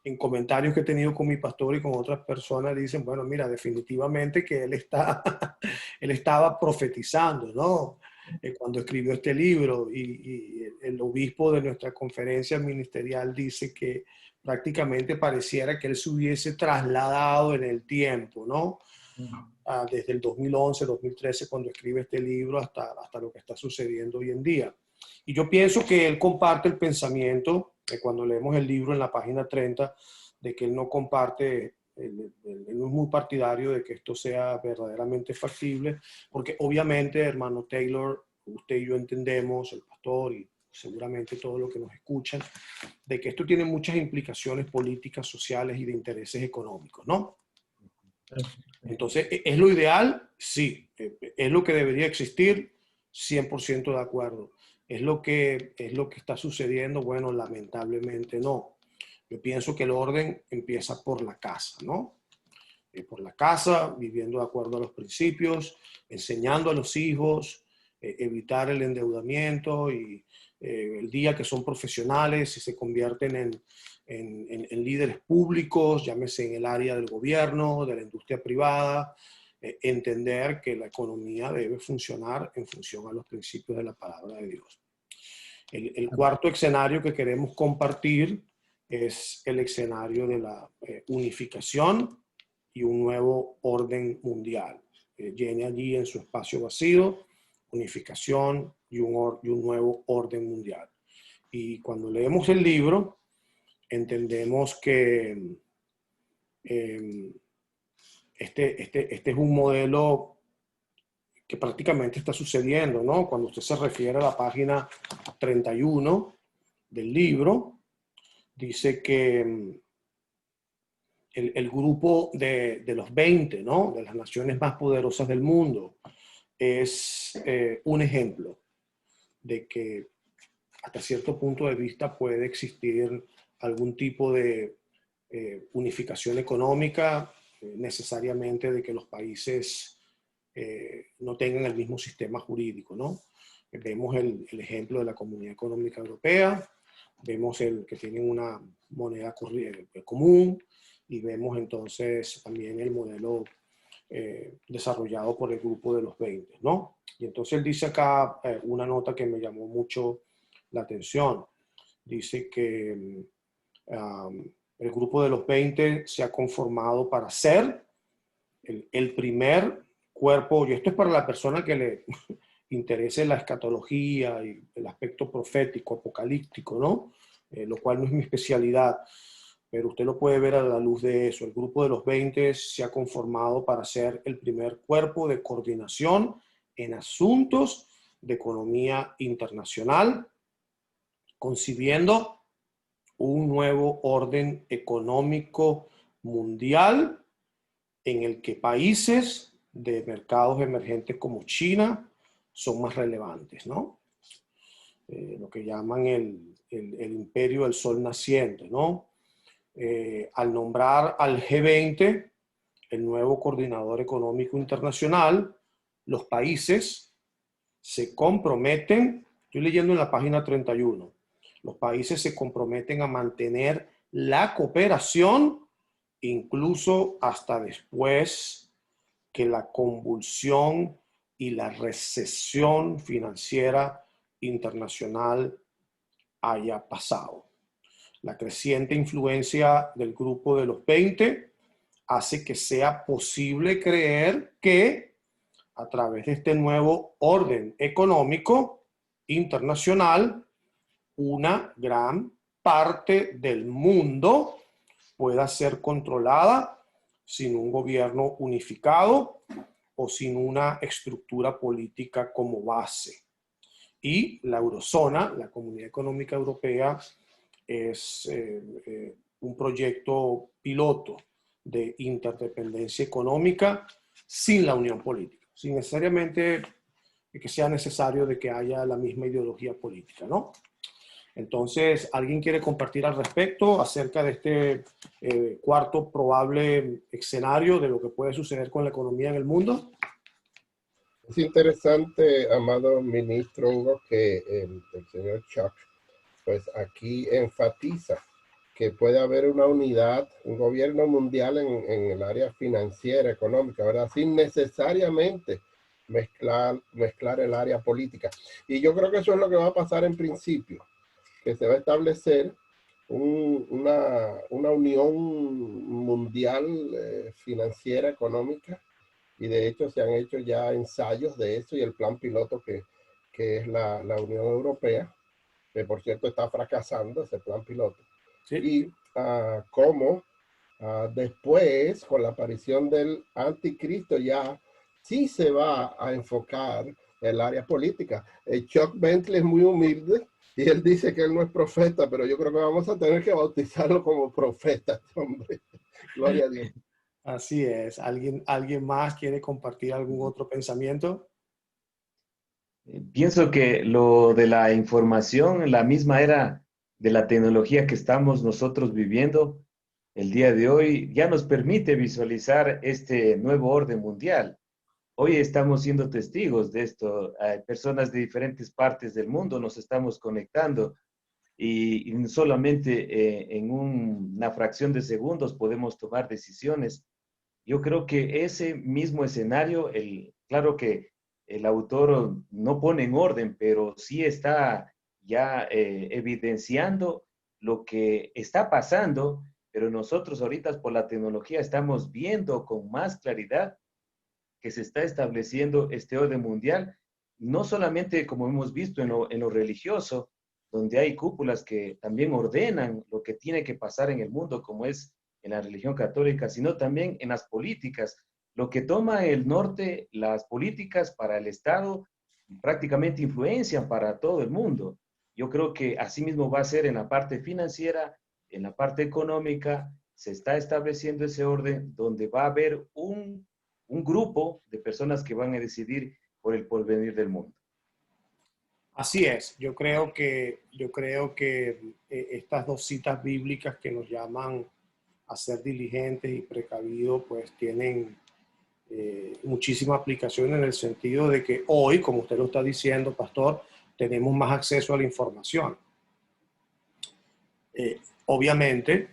en comentarios que he tenido con mi pastor y con otras personas dicen, bueno, mira, definitivamente que él estaba profetizando, ¿no? Cuando escribió este libro y el obispo de nuestra conferencia ministerial dice que prácticamente pareciera que él se hubiese trasladado en el tiempo, ¿no? Desde el 2011, 2013, cuando escribe este libro, hasta lo que está sucediendo hoy en día. Y yo pienso que él comparte el pensamiento, cuando leemos el libro en la página 30, de que él no comparte, él no es muy partidario de que esto sea verdaderamente factible, porque obviamente, hermano Taylor, usted y yo entendemos, el pastor y seguramente todos los que nos escuchan, de que esto tiene muchas implicaciones políticas, sociales y de intereses económicos, ¿no? Entonces, ¿es lo ideal? Sí. ¿Es lo que debería existir? 100% de acuerdo. ¿Es lo que está sucediendo? Bueno, lamentablemente no. Yo pienso que el orden empieza por la casa, ¿no? Por la casa, viviendo de acuerdo a los principios, enseñando a los hijos, evitar el endeudamiento y el día que son profesionales y se convierten en líderes públicos, llámese en el área del gobierno, de la industria privada, entender que la economía debe funcionar en función a los principios de la palabra de Dios. El cuarto escenario que queremos compartir es el escenario de la unificación y un nuevo orden mundial. Llene allí en su espacio vacío, unificación y un nuevo orden mundial. Y cuando leemos el libro, entendemos que este es un modelo que prácticamente está sucediendo, ¿no? Cuando usted se refiere a la página 31 del libro, dice que el grupo de los 20, ¿no? De las naciones más poderosas del mundo, es un ejemplo de que hasta cierto punto de vista puede existir algún tipo de unificación económica, necesariamente de que los países no tengan el mismo sistema jurídico, ¿no? Vemos el ejemplo de la Comunidad Económica Europea, vemos que tienen una moneda común, y vemos entonces también el modelo desarrollado por el grupo de los 20, ¿no? Y entonces él dice acá una nota que me llamó mucho la atención. Dice que el grupo de los 20 se ha conformado para ser el primer cuerpo, y esto es para la persona que le interese la escatología y el aspecto profético, apocalíptico, ¿no? Lo cual no es mi especialidad, pero usted lo puede ver a la luz de eso. El grupo de los 20 se ha conformado para ser el primer cuerpo de coordinación en asuntos de economía internacional, concibiendo un nuevo orden económico mundial en el que países de mercados emergentes como China son más relevantes, ¿no? Lo que llaman el imperio del sol naciente, ¿no? Al nombrar al G20, el nuevo coordinador económico internacional, los países se comprometen, estoy leyendo en la página 31, los países se comprometen a mantener la cooperación incluso hasta después que la convulsión y la recesión financiera internacional haya pasado. La creciente influencia del grupo de los 20 hace que sea posible creer que a través de este nuevo orden económico internacional, una gran parte del mundo pueda ser controlada sin un gobierno unificado o sin una estructura política como base. Y la eurozona, la Comunidad Económica Europea, es un proyecto piloto de interdependencia económica sin la unión política, sin necesariamente que sea necesario de que haya la misma ideología política, ¿no? Entonces, ¿alguien quiere compartir al respecto acerca de este cuarto probable escenario de lo que puede suceder con la economía en el mundo? Es interesante, amado ministro Hugo, que el señor Chuck, pues aquí enfatiza que puede haber una unidad, un gobierno mundial en el área financiera, económica, ¿verdad? Sin necesariamente mezclar el área política. Y yo creo que eso es lo que va a pasar en principio, que se va a establecer una unión mundial financiera, económica, y de hecho se han hecho ya ensayos de eso y el plan piloto que es la Unión Europea, que por cierto está fracasando ese plan piloto. Sí. Y cómo después, con la aparición del anticristo, ya sí se va a enfocar el área política. Chuck Bentley es muy humilde y él dice que él no es profeta, pero yo creo que vamos a tener que bautizarlo como profeta, hombre. Gloria a Dios. Así es. ¿Alguien más quiere compartir algún otro pensamiento? Pienso que lo de la información, la misma era de la tecnología que estamos nosotros viviendo el día de hoy, ya nos permite visualizar este nuevo orden mundial. Hoy estamos siendo testigos de esto. Personas de diferentes partes del mundo nos estamos conectando y solamente en una fracción de segundos podemos tomar decisiones. Yo creo que ese mismo escenario, claro que el autor no pone en orden, pero sí está ya evidenciando lo que está pasando, pero nosotros ahorita por la tecnología estamos viendo con más claridad que se está estableciendo este orden mundial, no solamente como hemos visto en lo religioso, donde hay cúpulas que también ordenan lo que tiene que pasar en el mundo, como es en la religión católica, sino también en las políticas. Lo que toma el norte, las políticas para el Estado, prácticamente influencian para todo el mundo. Yo creo que así mismo va a ser en la parte financiera, en la parte económica, se está estableciendo ese orden donde va a haber un grupo de personas que van a decidir por el porvenir del mundo. Así es. Yo creo que estas dos citas bíblicas que nos llaman a ser diligentes y precavidos, pues tienen muchísima aplicación en el sentido de que hoy, como usted lo está diciendo, pastor, tenemos más acceso a la información. Obviamente,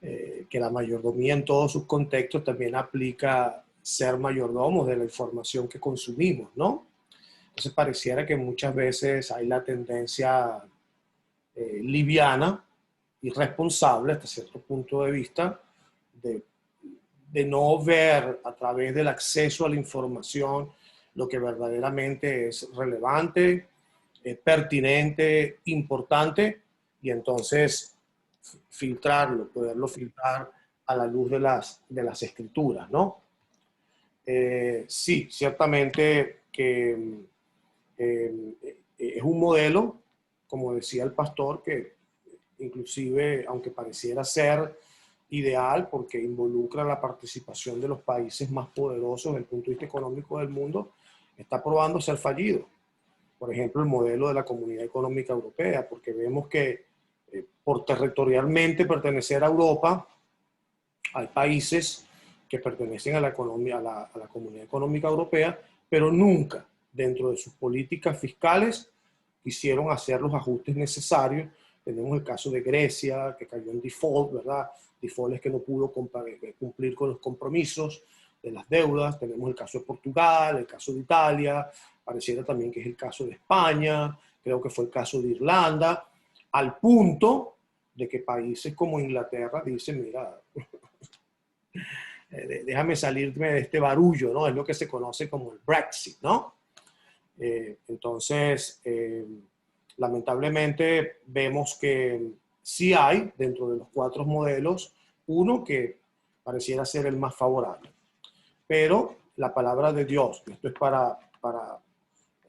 que la mayordomía en todos sus contextos también aplica ser mayordomos de la información que consumimos, ¿no? Entonces pareciera que muchas veces hay la tendencia liviana, irresponsable hasta cierto punto de vista, de no ver a través del acceso a la información lo que verdaderamente es relevante, pertinente, importante, y entonces filtrarlo, poderlo filtrar a la luz de las escrituras, ¿no? Sí, ciertamente que es un modelo, como decía el pastor, que inclusive, aunque pareciera ser ideal porque involucra la participación de los países más poderosos desde el punto de vista económico del mundo, está probando ser fallido. Por ejemplo, el modelo de la Comunidad Económica Europea, porque vemos que por territorialmente pertenecer a Europa, hay países que pertenecen a la Comunidad Económica Europea, pero nunca dentro de sus políticas fiscales quisieron hacer los ajustes necesarios. Tenemos el caso de Grecia, que cayó en default, ¿verdad? Default es que no pudo cumplir con los compromisos de las deudas. Tenemos el caso de Portugal, el caso de Italia, pareciera también que es el caso de España, creo que fue el caso de Irlanda, al punto de que países como Inglaterra dicen, mira, déjame salirme de este barullo, ¿no? Es lo que se conoce como el Brexit, ¿no? Entonces, lamentablemente vemos que sí hay dentro de los 4 modelos uno que pareciera ser el más favorable. Pero la palabra de Dios, esto es para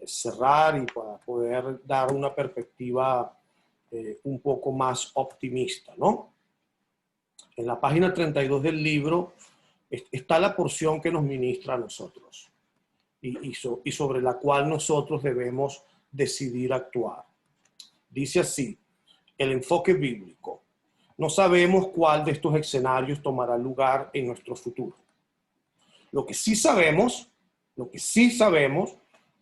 cerrar y para poder dar una perspectiva un poco más optimista, ¿no? En la página 32 del libro está la porción que nos ministra a nosotros y sobre la cual nosotros debemos decidir actuar. Dice así, el enfoque bíblico. No sabemos cuál de estos escenarios tomará lugar en nuestro futuro. Lo que sí sabemos,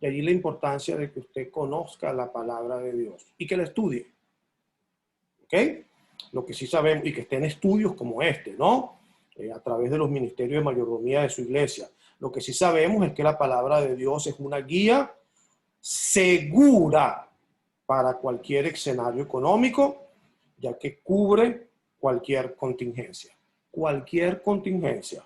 y allí la importancia de que usted conozca la palabra de Dios y que la estudie. ¿Ok? Lo que sí sabemos, y que esté en estudios como este, ¿no? A través de los ministerios de mayordomía de su iglesia. Lo que sí sabemos es que la palabra de Dios es una guía segura para cualquier escenario económico, ya que cubre cualquier contingencia. Cualquier contingencia.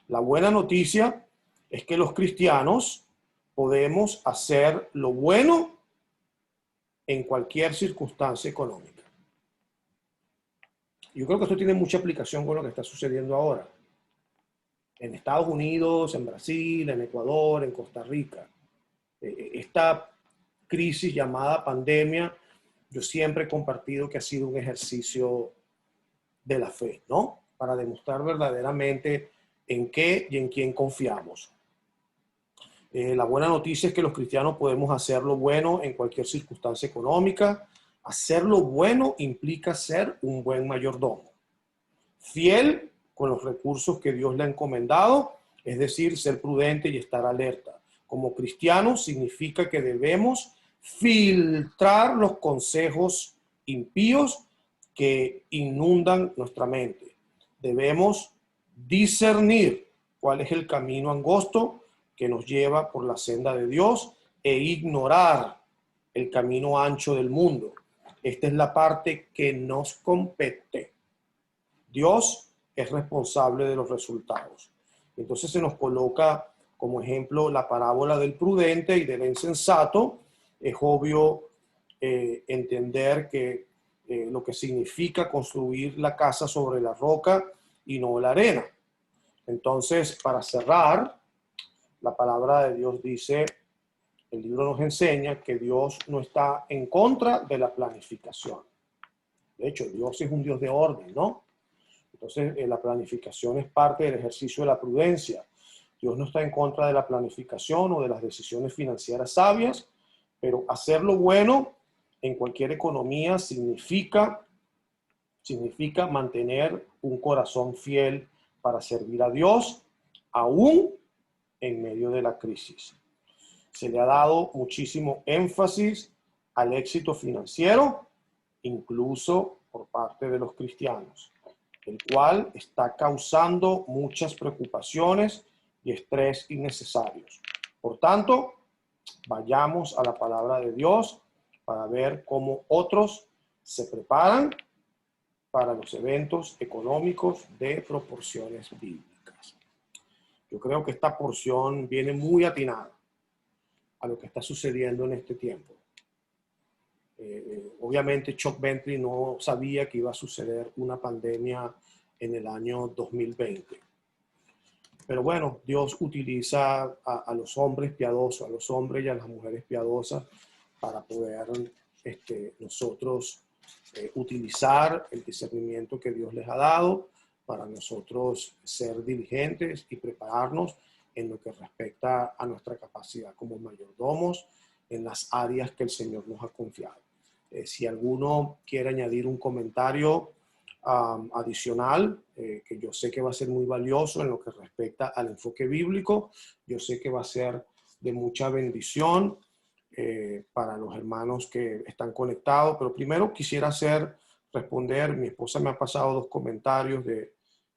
La buena noticia es que los cristianos podemos hacer lo bueno en cualquier circunstancia económica. Yo creo que esto tiene mucha aplicación con lo que está sucediendo ahora. En Estados Unidos, en Brasil, en Ecuador, en Costa Rica. Esta crisis llamada pandemia, yo siempre he compartido que ha sido un ejercicio de la fe, ¿no? Para demostrar verdaderamente en qué y en quién confiamos. La buena noticia es que los cristianos podemos hacer lo bueno en cualquier circunstancia económica. Hacer lo bueno implica ser un buen mayordomo. Fiel con los recursos que Dios le ha encomendado, es decir, ser prudente y estar alerta. Como cristianos significa que debemos filtrar los consejos impíos que inundan nuestra mente. Debemos discernir cuál es el camino angosto que nos lleva por la senda de Dios e ignorar el camino ancho del mundo. Esta es la parte que nos compete. Dios es responsable de los resultados. Entonces se nos coloca como ejemplo la parábola del prudente y del insensato. Es obvio entender que lo que significa construir la casa sobre la roca y no la arena. Entonces, para cerrar, la palabra de Dios dice, el libro nos enseña que Dios no está en contra de la planificación. De hecho, Dios es un Dios de orden, ¿no? Entonces, la planificación es parte del ejercicio de la prudencia. Dios no está en contra de la planificación o de las decisiones financieras sabias, pero hacer lo bueno en cualquier economía significa mantener un corazón fiel para servir a Dios aún en medio de la crisis. Se le ha dado muchísimo énfasis al éxito financiero, incluso por parte de los cristianos, el cual está causando muchas preocupaciones y estrés innecesarios. Por tanto, vayamos a la palabra de Dios para ver cómo otros se preparan para los eventos económicos de proporciones bíblicas. Yo creo que esta porción viene muy atinada a lo que está sucediendo en este tiempo. Obviamente Chuck Bentley no sabía que iba a suceder una pandemia en el año 2020. Pero bueno, Dios utiliza a los hombres piadosos, a los hombres y a las mujeres piadosas para poder nosotros utilizar el discernimiento que Dios les ha dado para nosotros ser diligentes y prepararnos en lo que respecta a nuestra capacidad como mayordomos en las áreas que el Señor nos ha confiado. Si alguno quiere añadir un comentario adicional, que yo sé que va a ser muy valioso en lo que respecta al enfoque bíblico, yo sé que va a ser de mucha bendición para los hermanos que están conectados, pero primero quisiera responder, mi esposa me ha pasado 2 comentarios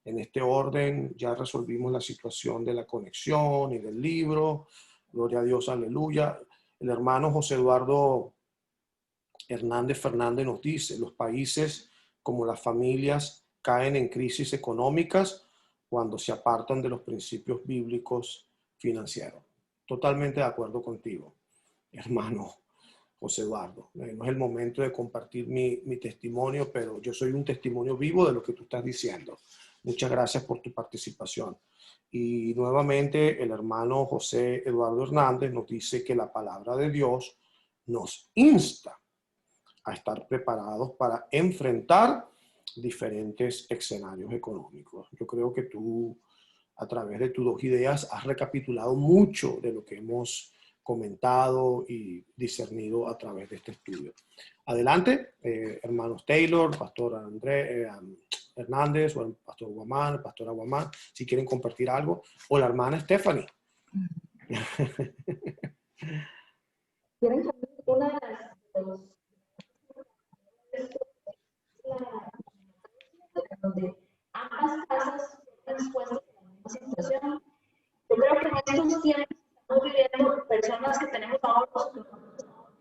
en este orden, ya resolvimos la situación de la conexión y del libro, gloria a Dios, aleluya. El hermano José Eduardo Hernández Fernández nos dice, los países como las familias caen en crisis económicas cuando se apartan de los principios bíblicos financieros. Totalmente de acuerdo contigo, hermano José Eduardo. No es el momento de compartir mi testimonio, pero yo soy un testimonio vivo de lo que tú estás diciendo. Muchas gracias por tu participación. Y nuevamente el hermano José Eduardo Hernández nos dice que la palabra de Dios nos insta a estar preparados para enfrentar diferentes escenarios económicos. Yo creo que tú, a través de tus 2 ideas, has recapitulado mucho de lo que hemos comentado y discernido a través de este estudio. Adelante, hermanos Taylor, pastor Andrés Hernández, o el pastor Guamán, pastora Guamán, si quieren compartir algo, o la hermana Stephanie. ¿Quieren saber una de donde ambas casas fueron expuestas a la misma situación? Yo creo que en estos tiempos estamos viviendo personas que tenemos ahorros,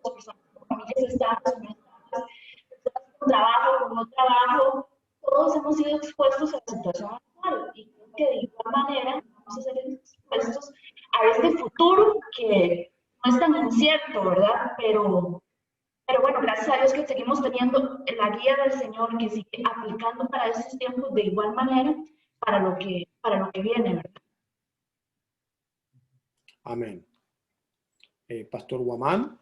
personas con familias estables, personas con trabajo, con no trabajo, todos hemos sido expuestos a la situación actual y creo que de igual manera vamos a ser expuestos a este futuro que no es tan incierto, ¿verdad? Pero bueno, gracias a Dios que seguimos teniendo la guía del Señor que sigue aplicando para estos tiempos de igual manera para lo que viene, ¿verdad? Amén. Pastor Guamán.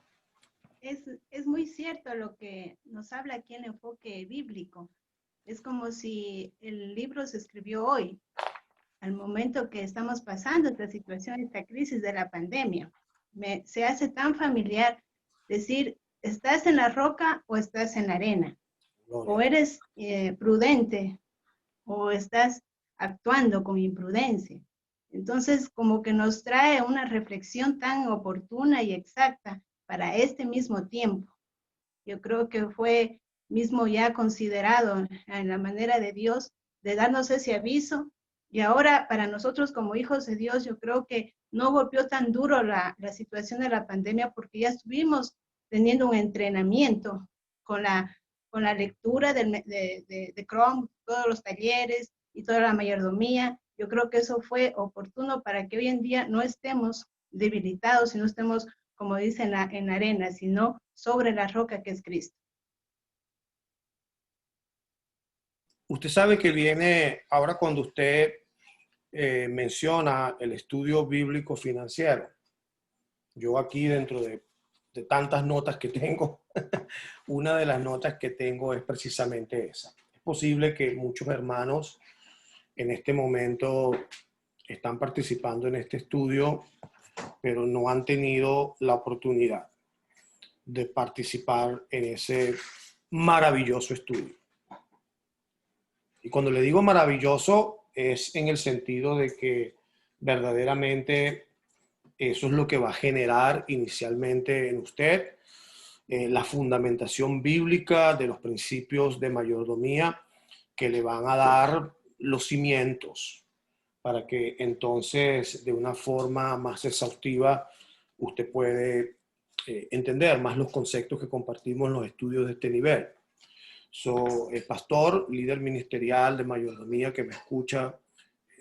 Es muy cierto lo que nos habla aquí en el enfoque bíblico. Es como si el libro se escribió hoy, al momento que estamos pasando esta situación, esta crisis de la pandemia. Se hace tan familiar decir, ¿estás en la roca o estás en la arena? O eres prudente o estás actuando con imprudencia. Entonces, como que nos trae una reflexión tan oportuna y exacta para este mismo tiempo. Yo creo que fue mismo ya considerado en la manera de Dios de darnos ese aviso. Y ahora, para nosotros como hijos de Dios, yo creo que no golpeó tan duro la situación de la pandemia porque ya estuvimos teniendo un entrenamiento con la lectura de Chrome, todos los talleres y toda la mayordomía. Yo creo que eso fue oportuno para que hoy en día no estemos debilitados y no estemos, como dicen, en la arena, sino sobre la roca que es Cristo. Usted sabe que viene, ahora cuando usted menciona el estudio bíblico financiero, yo aquí dentro de tantas notas que tengo, una de las notas que tengo es precisamente esa. Es posible que muchos hermanos en este momento están participando en este estudio, pero no han tenido la oportunidad de participar en ese maravilloso estudio. Y cuando le digo maravilloso, es en el sentido de que verdaderamente eso es lo que va a generar inicialmente en usted la fundamentación bíblica de los principios de mayordomía que le van a dar los cimientos para que entonces de una forma más exhaustiva usted puede entender más los conceptos que compartimos en los estudios de este nivel. El pastor, líder ministerial de mayordomía que me escucha,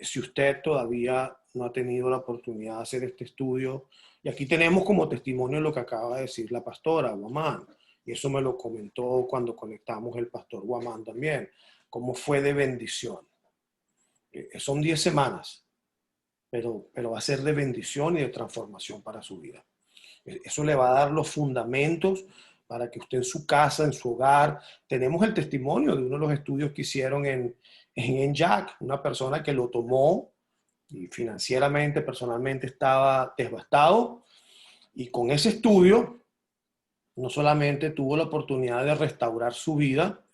si usted todavía no ha tenido la oportunidad de hacer este estudio, y aquí tenemos como testimonio lo que acaba de decir la pastora Guamán, y eso me lo comentó cuando conectamos el pastor Guamán también, cómo fue de bendición. Son 10 semanas, pero va a ser de bendición y de transformación para su vida. Eso le va a dar los fundamentos para que usted en su casa, en su hogar, tenemos el testimonio de uno de los estudios que hicieron en ENJAC, una persona que lo tomó y financieramente, personalmente estaba devastado, y con ese estudio no solamente tuvo la oportunidad de restaurar su vida,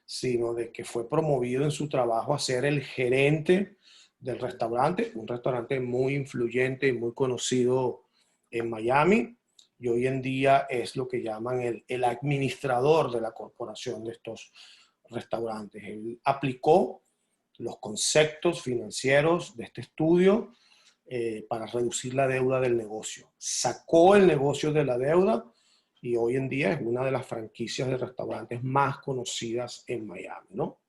sino de que fue promovido en su trabajo a ser el gerente del restaurante, un restaurante muy influyente y muy conocido en Miami, y hoy en día es lo que llaman el administrador de la corporación de estos restaurantes. Él aplicó los conceptos financieros de este estudio para reducir la deuda del negocio. Sacó el negocio de la deuda y hoy en día es una de las franquicias de restaurantes más conocidas en Miami, ¿no?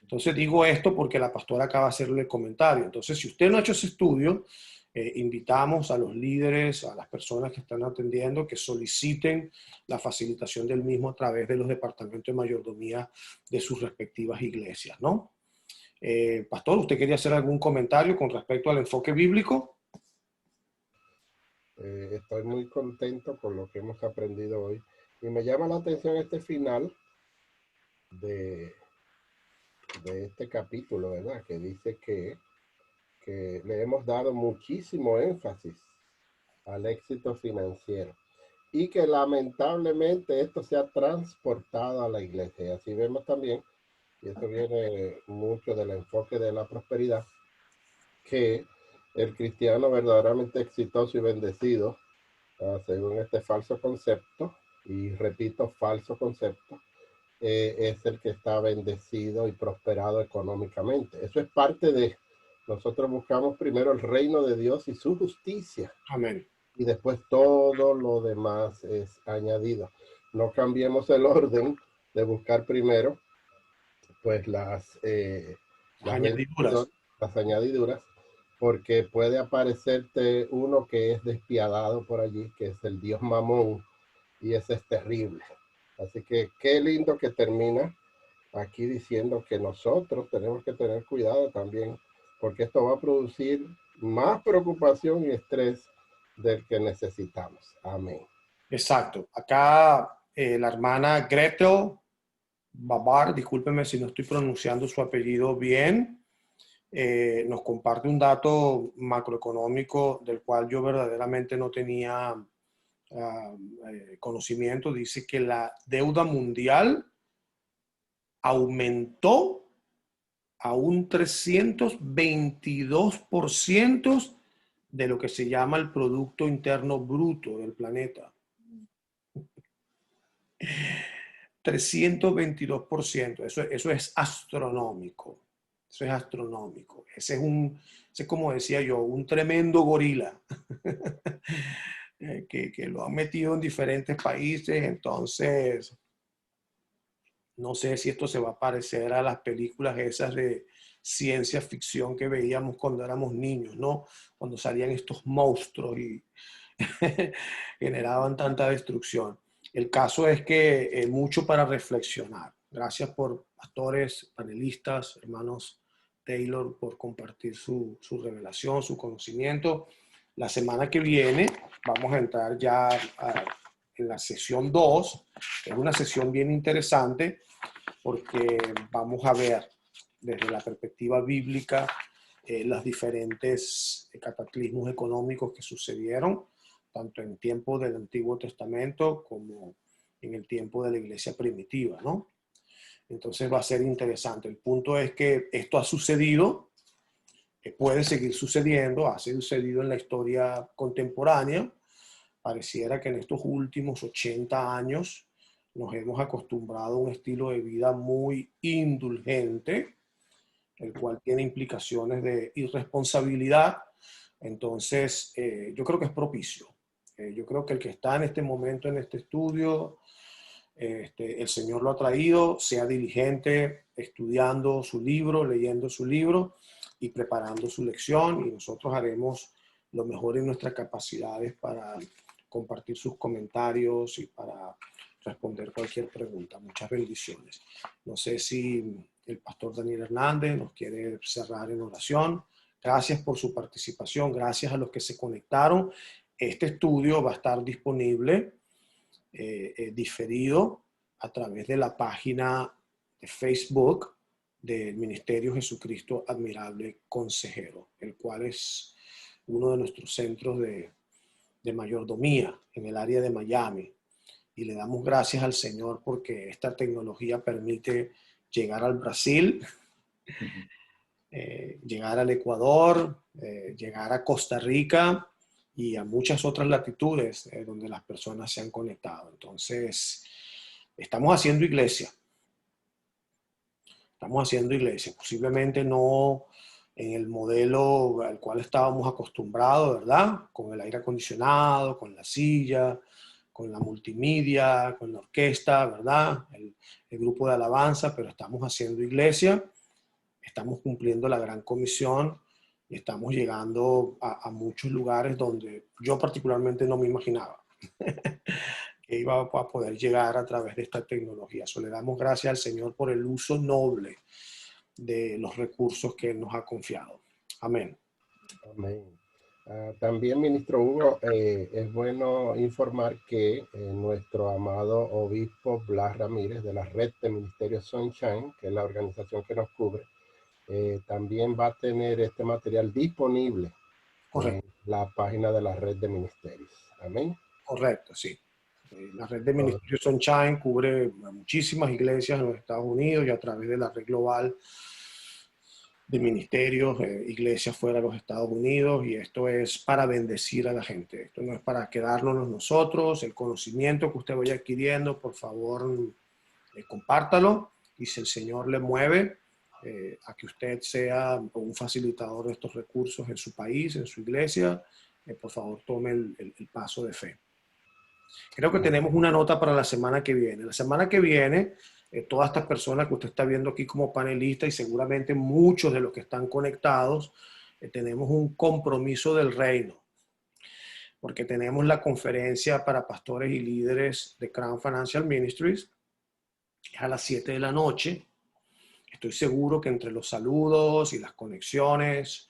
Entonces digo esto porque la pastora acaba de hacerle el comentario. Entonces, si usted no ha hecho ese estudio, invitamos a los líderes, a las personas que están atendiendo, que soliciten la facilitación del mismo a través de los departamentos de mayordomía de sus respectivas iglesias, ¿no? Pastor, ¿usted quería hacer algún comentario con respecto al enfoque bíblico? Estoy muy contento con lo que hemos aprendido hoy. Y me llama la atención este final de este capítulo, ¿verdad? Que dice que le hemos dado muchísimo énfasis al éxito financiero y que lamentablemente esto se ha transportado a la iglesia. Y así vemos también, y esto viene mucho del enfoque de la prosperidad, que el cristiano verdaderamente exitoso y bendecido, según este falso concepto, y repito, falso concepto, es el que está bendecido y prosperado económicamente. Eso es parte de, nosotros buscamos primero el reino de Dios y su justicia. Amén. Y después todo lo demás es añadido. No cambiemos el orden de buscar primero, pues las añadiduras, porque puede aparecerte uno que es despiadado por allí, que es el Dios Mamón, y ese es terrible. Así que qué lindo que termina aquí diciendo que nosotros tenemos que tener cuidado también, porque esto va a producir más preocupación y estrés del que necesitamos. Amén. Exacto. Acá la hermana Gretel Babar, discúlpeme si no estoy pronunciando su apellido bien, nos comparte un dato macroeconómico del cual yo verdaderamente no tenía conocimiento. Dice que la deuda mundial aumentó a un 322% de lo que se llama el Producto Interno Bruto del planeta. 322%. Eso es astronómico. Eso es astronómico. Ese es como decía yo, un tremendo gorila que lo han metido en diferentes países. Entonces, no sé si esto se va a parecer a las películas esas de ciencia ficción que veíamos cuando éramos niños, ¿no? Cuando salían estos monstruos y generaban tanta destrucción. El caso es que mucho para reflexionar. Gracias por pastores, panelistas, hermanos Taylor, por compartir su revelación, su conocimiento. La semana que viene vamos a entrar ya en la sesión 2, que es una sesión bien interesante porque vamos a ver desde la perspectiva bíblica los diferentes cataclismos económicos que sucedieron tanto en tiempo del Antiguo Testamento como en el tiempo de la iglesia primitiva, ¿no? Entonces va a ser interesante. El punto es que esto ha sucedido puede seguir sucediendo, ha sucedido en la historia contemporánea. Pareciera que en estos últimos 80 años nos hemos acostumbrado a un estilo de vida muy indulgente, el cual tiene implicaciones de irresponsabilidad. Entonces, yo creo que es propicio. Yo creo que el que está en este momento en este estudio, el Señor lo ha traído, sea diligente estudiando su libro, leyendo su libro y preparando su lección, y nosotros haremos lo mejor en nuestras capacidades para compartir sus comentarios y para responder cualquier pregunta. Muchas bendiciones. No sé si el pastor Daniel Hernández nos quiere cerrar en oración. Gracias por su participación, gracias a los que se conectaron. Este estudio va a estar disponible diferido a través de la página de Facebook del Ministerio Jesucristo Admirable Consejero, el cual es uno de nuestros centros de mayordomía en el área de Miami. Y le damos gracias al Señor porque esta tecnología permite llegar al Brasil, llegar al Ecuador, llegar a Costa Rica y a muchas otras latitudes donde las personas se han conectado. Entonces, estamos haciendo iglesia. Estamos haciendo iglesia. Posiblemente no en el modelo al cual estábamos acostumbrados, ¿verdad? Con el aire acondicionado, con la silla, con la multimedia, con la orquesta, ¿verdad? El grupo de alabanza, pero estamos haciendo iglesia. Estamos cumpliendo la gran comisión y estamos llegando a muchos lugares donde yo particularmente no me imaginaba que iba a poder llegar a través de esta tecnología. So, le damos gracias al Señor por el uso noble de los recursos que Él nos ha confiado. Amén. Amén. También, ministro Hugo, es bueno informar que nuestro amado obispo Blas Ramírez de la Red de Ministerios Sunshine, que es la organización que nos cubre, también va a tener este material disponible. Correcto. En la página de la Red de Ministerios. Amén. Correcto, sí. La Red de Ministerios Sunshine cubre muchísimas iglesias en los Estados Unidos y a través de la red global de ministerios, iglesias fuera de los Estados Unidos, y esto es para bendecir a la gente. Esto no es para quedarnos nosotros. El conocimiento que usted vaya adquiriendo, por favor, compártalo, y si el Señor le mueve a que usted sea un facilitador de estos recursos en su país, en su iglesia, por favor tome el paso de fe. Creo que tenemos una nota para la semana que viene. La semana que viene, todas estas personas que usted está viendo aquí como panelistas y seguramente muchos de los que están conectados, tenemos un compromiso del reino, porque tenemos la conferencia para pastores y líderes de Crown Financial Ministries, es a las 7 de la noche. Estoy seguro que entre los saludos y las conexiones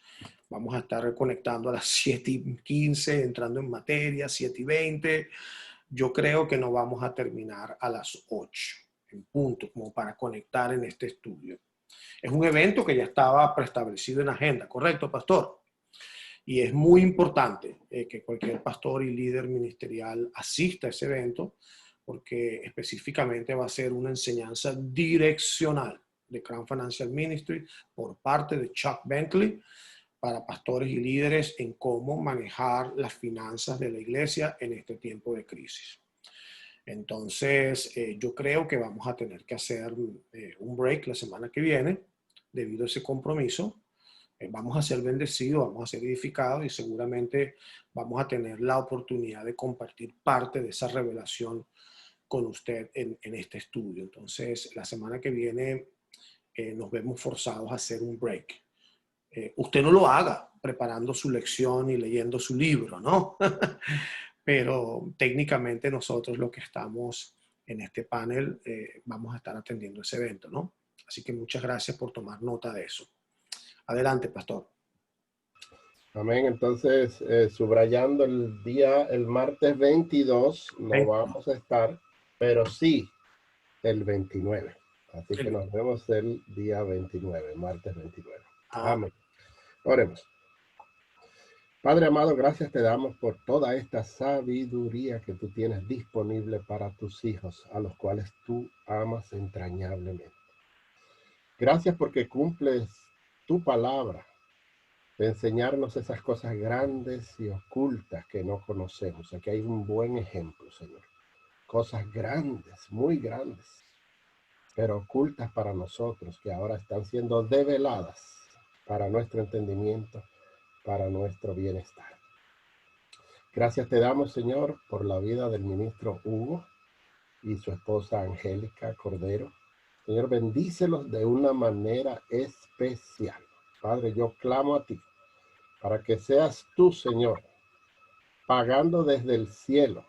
vamos a estar conectando a las 7:15, entrando en materia, 7:20. Yo creo que no vamos a terminar a las 8 en punto, como para conectar en este estudio. Es un evento que ya estaba preestablecido en agenda, ¿correcto, pastor? Y es muy importante que cualquier pastor y líder ministerial asista a ese evento, porque específicamente va a ser una enseñanza direccional de Crown Financial Ministry por parte de Chuck Bentley para pastores y líderes en cómo manejar las finanzas de la iglesia en este tiempo de crisis. Entonces, yo creo que vamos a tener que hacer un break la semana que viene debido a ese compromiso. Vamos a ser bendecidos, vamos a ser edificados y seguramente vamos a tener la oportunidad de compartir parte de esa revelación con usted en este estudio. Entonces, la semana que viene nos vemos forzados a hacer un break. Usted no lo haga preparando su lección y leyendo su libro, ¿no? Pero técnicamente nosotros los que estamos en este panel vamos a estar atendiendo ese evento, ¿no? Así que muchas gracias por tomar nota de eso. Adelante, pastor. Amén. Entonces, subrayando el martes 22, no vamos a estar, pero sí el 29. Así que nos vemos el día 29, martes 29. Amén. Oremos. Padre amado, gracias te damos por toda esta sabiduría que tú tienes disponible para tus hijos, a los cuales tú amas entrañablemente. Gracias porque cumples tu palabra de enseñarnos esas cosas grandes y ocultas que no conocemos. Aquí hay un buen ejemplo, Señor. Cosas grandes, muy grandes, pero ocultas para nosotros, que ahora están siendo develadas para nuestro entendimiento, para nuestro bienestar. Gracias te damos, Señor, por la vida del ministro Hugo y su esposa Angélica Cordero. Señor, bendícelos de una manera especial. Padre, yo clamo a ti para que seas tú, Señor, pagando desde el cielo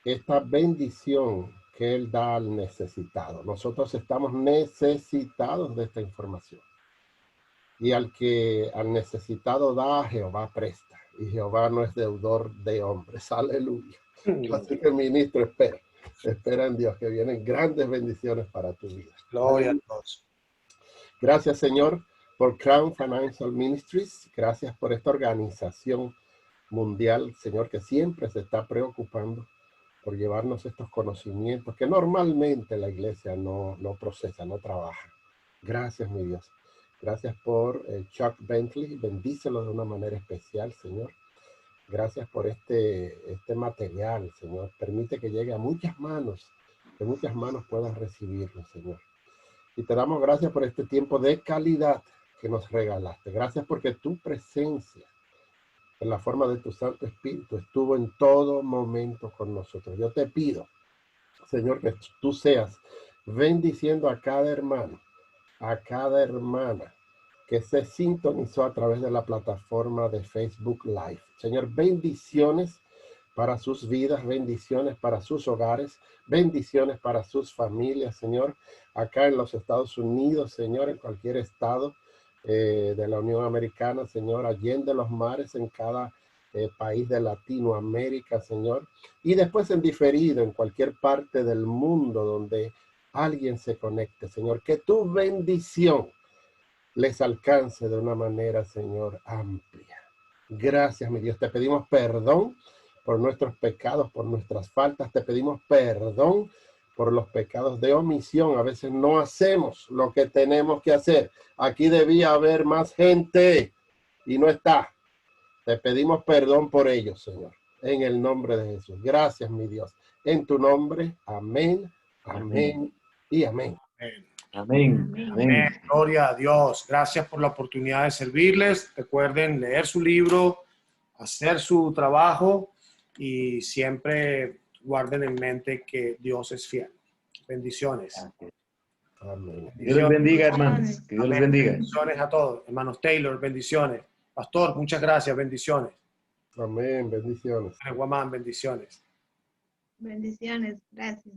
esta bendición que Él da al necesitado. Nosotros estamos necesitados de esta información. Y al necesitado da, Jehová presta. Y Jehová no es deudor de hombres. Aleluya. Así que, ministro, espera en Dios, que vienen grandes bendiciones para tu vida. Gloria a Dios. Gracias, Señor, por Crown Financial Ministries. Gracias por esta organización mundial, Señor, que siempre se está preocupando por llevarnos estos conocimientos que normalmente la iglesia no procesa, no trabaja. Gracias, mi Dios. Gracias por Chuck Bentley. Bendícelo de una manera especial, Señor. Gracias por este material, Señor. Permite que llegue a muchas manos, que muchas manos puedan recibirlo, Señor. Y te damos gracias por este tiempo de calidad que nos regalaste. Gracias porque tu presencia, en la forma de tu Santo Espíritu, estuvo en todo momento con nosotros. Yo te pido, Señor, que tú seas bendiciendo a cada hermano, a cada hermana que se sintonizó a través de la plataforma de Facebook Live. Señor, bendiciones para sus vidas, bendiciones para sus hogares, bendiciones para sus familias, Señor, acá en los Estados Unidos, Señor, en cualquier estado de la Unión Americana, Señor, allende los mares, en cada país de Latinoamérica, Señor, y después en diferido, en cualquier parte del mundo donde alguien se conecte, Señor, que tu bendición les alcance de una manera, Señor, amplia. Gracias, mi Dios. Te pedimos perdón por nuestros pecados, por nuestras faltas. Te pedimos perdón por los pecados de omisión. A veces no hacemos lo que tenemos que hacer. Aquí debía haber más gente y no está. Te pedimos perdón por ello, Señor, en el nombre de Jesús. Gracias, mi Dios. En tu nombre, amén, amén y amén. Amén. Amén. Gloria a Dios. Gracias por la oportunidad de servirles. Recuerden leer su libro, hacer su trabajo y siempre guarden en mente que Dios es fiel. Bendiciones. Amén. Dios les bendiga, hermanos. Que Dios les bendiga. Bendiciones a todos. Hermanos Taylor, bendiciones. Pastor, muchas gracias. Bendiciones. Amén. Bendiciones. Guamán, bendiciones. Bendiciones. Gracias.